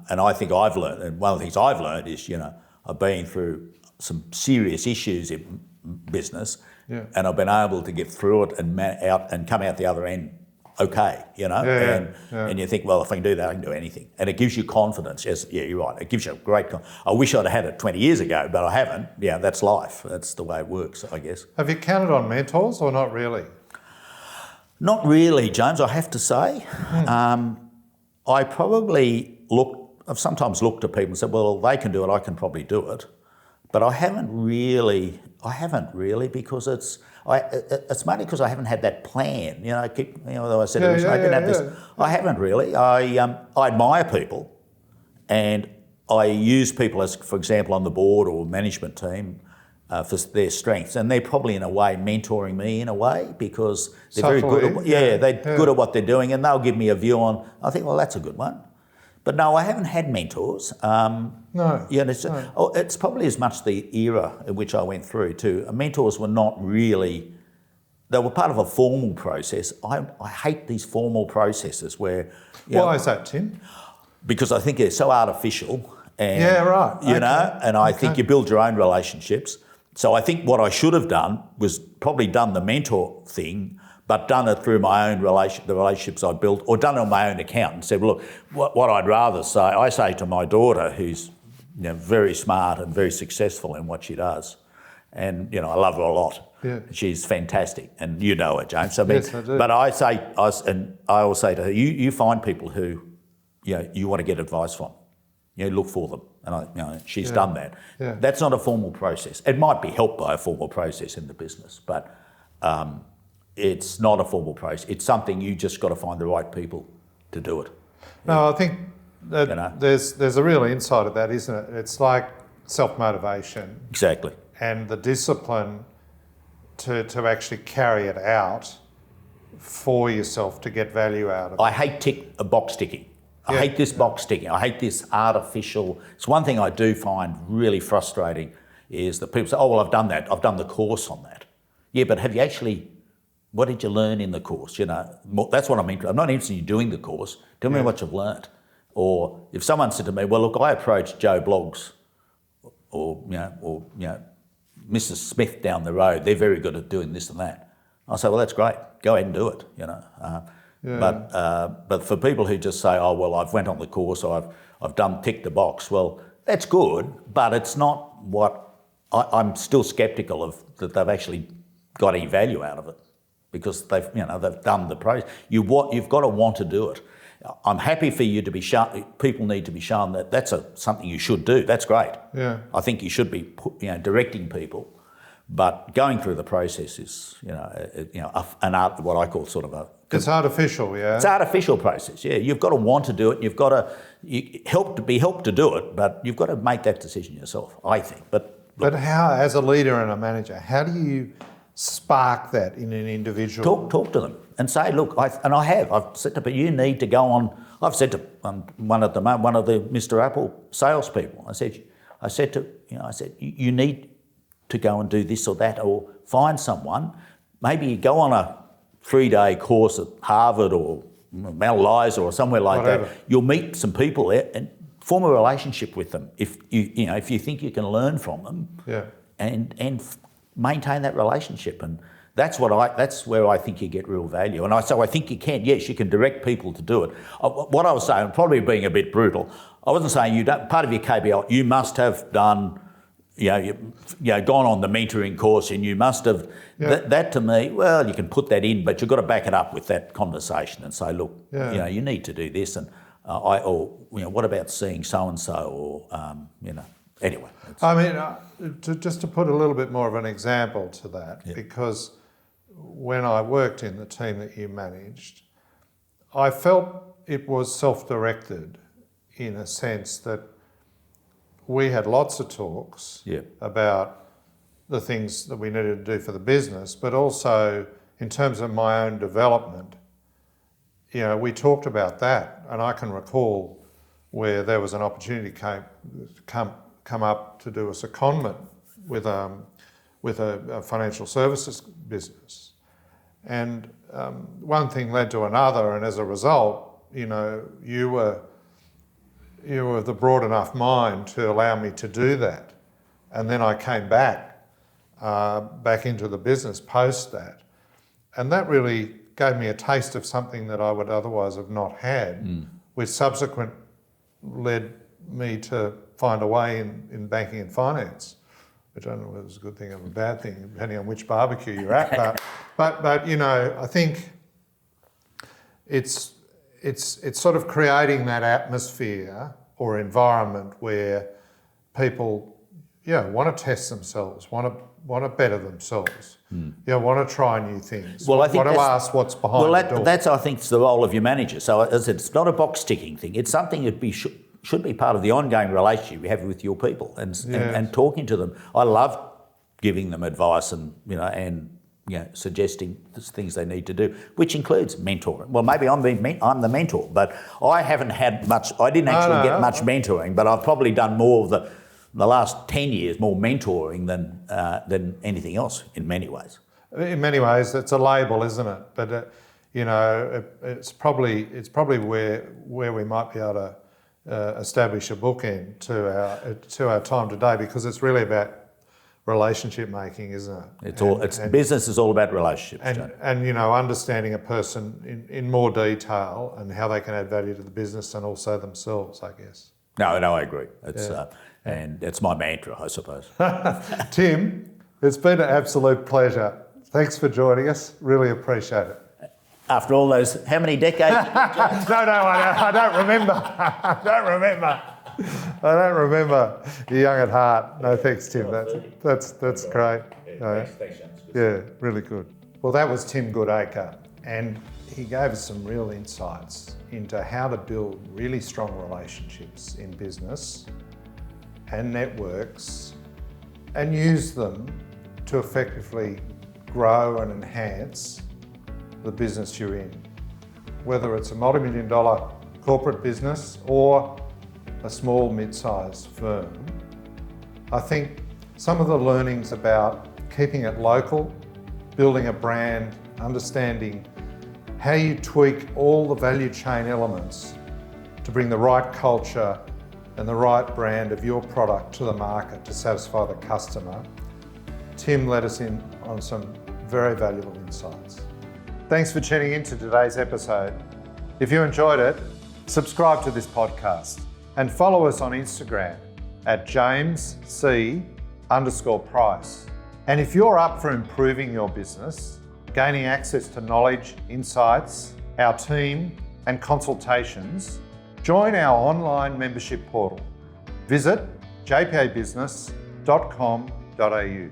Speaker 2: And I think I've learned, and one of the things I've learned is, you know, I've been through some serious issues in business, and I've been able to get through it and come out the other end okay, you know, and you think, well, if I can do that, I can do anything, and it gives you confidence. Yes, yeah, you're right. It gives you a great. I wish I'd had it 20 years ago, but I haven't. Yeah, that's life. That's the way it works, I guess.
Speaker 1: Have you counted on mentors or not really?
Speaker 2: Not really, James. I have to say, I probably I've sometimes looked at people and said, well, they can do it. I can probably do it, but I haven't really because it's mainly because I haven't had that plan. You know, I said I didn't have this. I haven't really. I admire people, and I use people as, for example, on the board or management team for their strengths, and they're probably in a way mentoring me in a way because they're very good. Good at what they're doing, and they'll give me a view on. I think, well, that's a good one. But no, I haven't had mentors. It's probably as much the era in which I went through too. Mentors were not really, they were part of a formal process. I hate these formal processes where...
Speaker 1: Why is that, Tim?
Speaker 2: Because I think they're so artificial. And,
Speaker 1: You
Speaker 2: know, and I think you build your own relationships. So I think what I should have done was probably done the mentor thing, but done it through my own the relationships I built, or done it on my own account and said, well, look, what I'd rather say, I say to my daughter, who's very smart and very successful in what she does, and I love her a lot.
Speaker 1: Yeah.
Speaker 2: She's fantastic, and you know her, James. So,
Speaker 1: yes, I do.
Speaker 2: But I always say to her, you find people who you want to get advice from. Look for them. And she's done that.
Speaker 1: Yeah.
Speaker 2: That's not a formal process. It might be helped by a formal process in the business, but it's not a formal process. It's something you just got to find the right people to do it.
Speaker 1: No, I think that there's a real insight of that, isn't it? It's like self-motivation.
Speaker 2: Exactly.
Speaker 1: And the discipline to actually carry it out for yourself to get value out of it.
Speaker 2: I hate box ticking. I hate this box ticking. I hate this artificial. It's one thing I do find really frustrating is that people say, oh, well, I've done that. I've done the course on that. Yeah, but have you actually, what did you learn in the course? That's what I'm interested in. I'm not interested in you doing the course. Tell me what you've learnt. Or if someone said to me, well, look, I approached Joe Bloggs or Mrs. Smith down the road. They're very good at doing this and that. I say, well, that's great. Go ahead and do it, But for people who just say, oh, well, I've went on the course or I've ticked the box, well, that's good, but it's not what I'm still sceptical of that they've actually got any value out of it because they've done the process. You've got to want to do it. I'm happy for you to be shown. People need to be shown that that's something you should do. That's great. Yeah. I think you should be directing people, but going through the process is an art, what I call sort of a.
Speaker 1: It's artificial, yeah.
Speaker 2: It's an artificial process, yeah. You've got to want to do it. You've got to be helped to do it, but you've got to make that decision yourself, I think. But
Speaker 1: how, as a leader and a manager, how do you spark that in an individual?
Speaker 2: Talk to them and say, look, I've said to people, you need to go on. I've said to one of the Mr. Apple salespeople, I said, you need to go and do this or that, or find someone. Maybe you go on a 3-day course at Harvard or Mount Eliza or somewhere like that. You'll meet some people there and form a relationship with them. If you think you can learn from them, and maintain that relationship, and that's where I think you get real value. And so I think you can. Yes, you can direct people to do it. What I was saying, probably being a bit brutal, I wasn't saying part of your KPI, you must have done, gone on the mentoring course, and you must have. That to me, well, you can put that in, but you've got to back it up with that conversation and say, look, you need to do this, and what about seeing so and so, or anyway.
Speaker 1: I mean, just to put a little bit more of an example to that, because when I worked in the team that you managed, I felt it was self-directed in a sense that we had lots of talks about the things that we needed to do for the business, but also in terms of my own development, we talked about that. And I can recall where there was an opportunity come up to do a secondment with a financial services business. And one thing led to another, and as a result, you were the broad enough mind to allow me to do that. And then I came back into the business post that. And that really gave me a taste of something that I would otherwise have not had, which subsequent led me to find a way in banking and finance, which I don't know whether it's a good thing or a bad thing, depending on which barbecue you're at. But I think it's sort of creating that atmosphere or environment where people, want to test themselves, want to better themselves, want to try new things,
Speaker 2: want to
Speaker 1: ask what's behind the door.
Speaker 2: That's, I think, the role of your manager. So as I said, it's not a box ticking thing. It's something that should be part of the ongoing relationship you have with your people and talking to them. I love giving them advice and suggesting things they need to do, which includes mentoring. Well, maybe I'm the mentor, but I haven't had much. I didn't actually get much mentoring, but I've probably done more of the last 10 years, more mentoring than anything else in many ways.
Speaker 1: In many ways, it's a label, isn't it? But it's probably where we might be able to establish a bookend to our time today, because it's really about relationship making, isn't it?
Speaker 2: Business is all about relationships.
Speaker 1: And understanding a person in more detail and how they can add value to the business and also themselves, I guess.
Speaker 2: No, I agree. And it's my mantra, I suppose.
Speaker 1: Tim, it's been an absolute pleasure. Thanks for joining us. Really appreciate it.
Speaker 2: After all those, how many decades?
Speaker 1: No, I don't remember. I don't remember. You're young at heart. No, thanks, Tim. That's great.
Speaker 2: Thanks,
Speaker 1: yeah, really good. Well, that was Tim Goodacre, and he gave us some real insights into how to build really strong relationships in business and networks and use them to effectively grow and enhance the business you're in, whether it's a multi-million-dollar corporate business or a small mid-sized firm. I think some of the learnings about keeping it local, building a brand, understanding how you tweak all the value chain elements to bring the right culture and the right brand of your product to the market to satisfy the customer. Tim let us in on some very valuable insights. Thanks for tuning in to today's episode. If you enjoyed it, subscribe to this podcast and follow us on Instagram at JamesC_Price. And if you're up for improving your business, gaining access to knowledge, insights, our team, and consultations, join our online membership portal. Visit jpabusiness.com.au.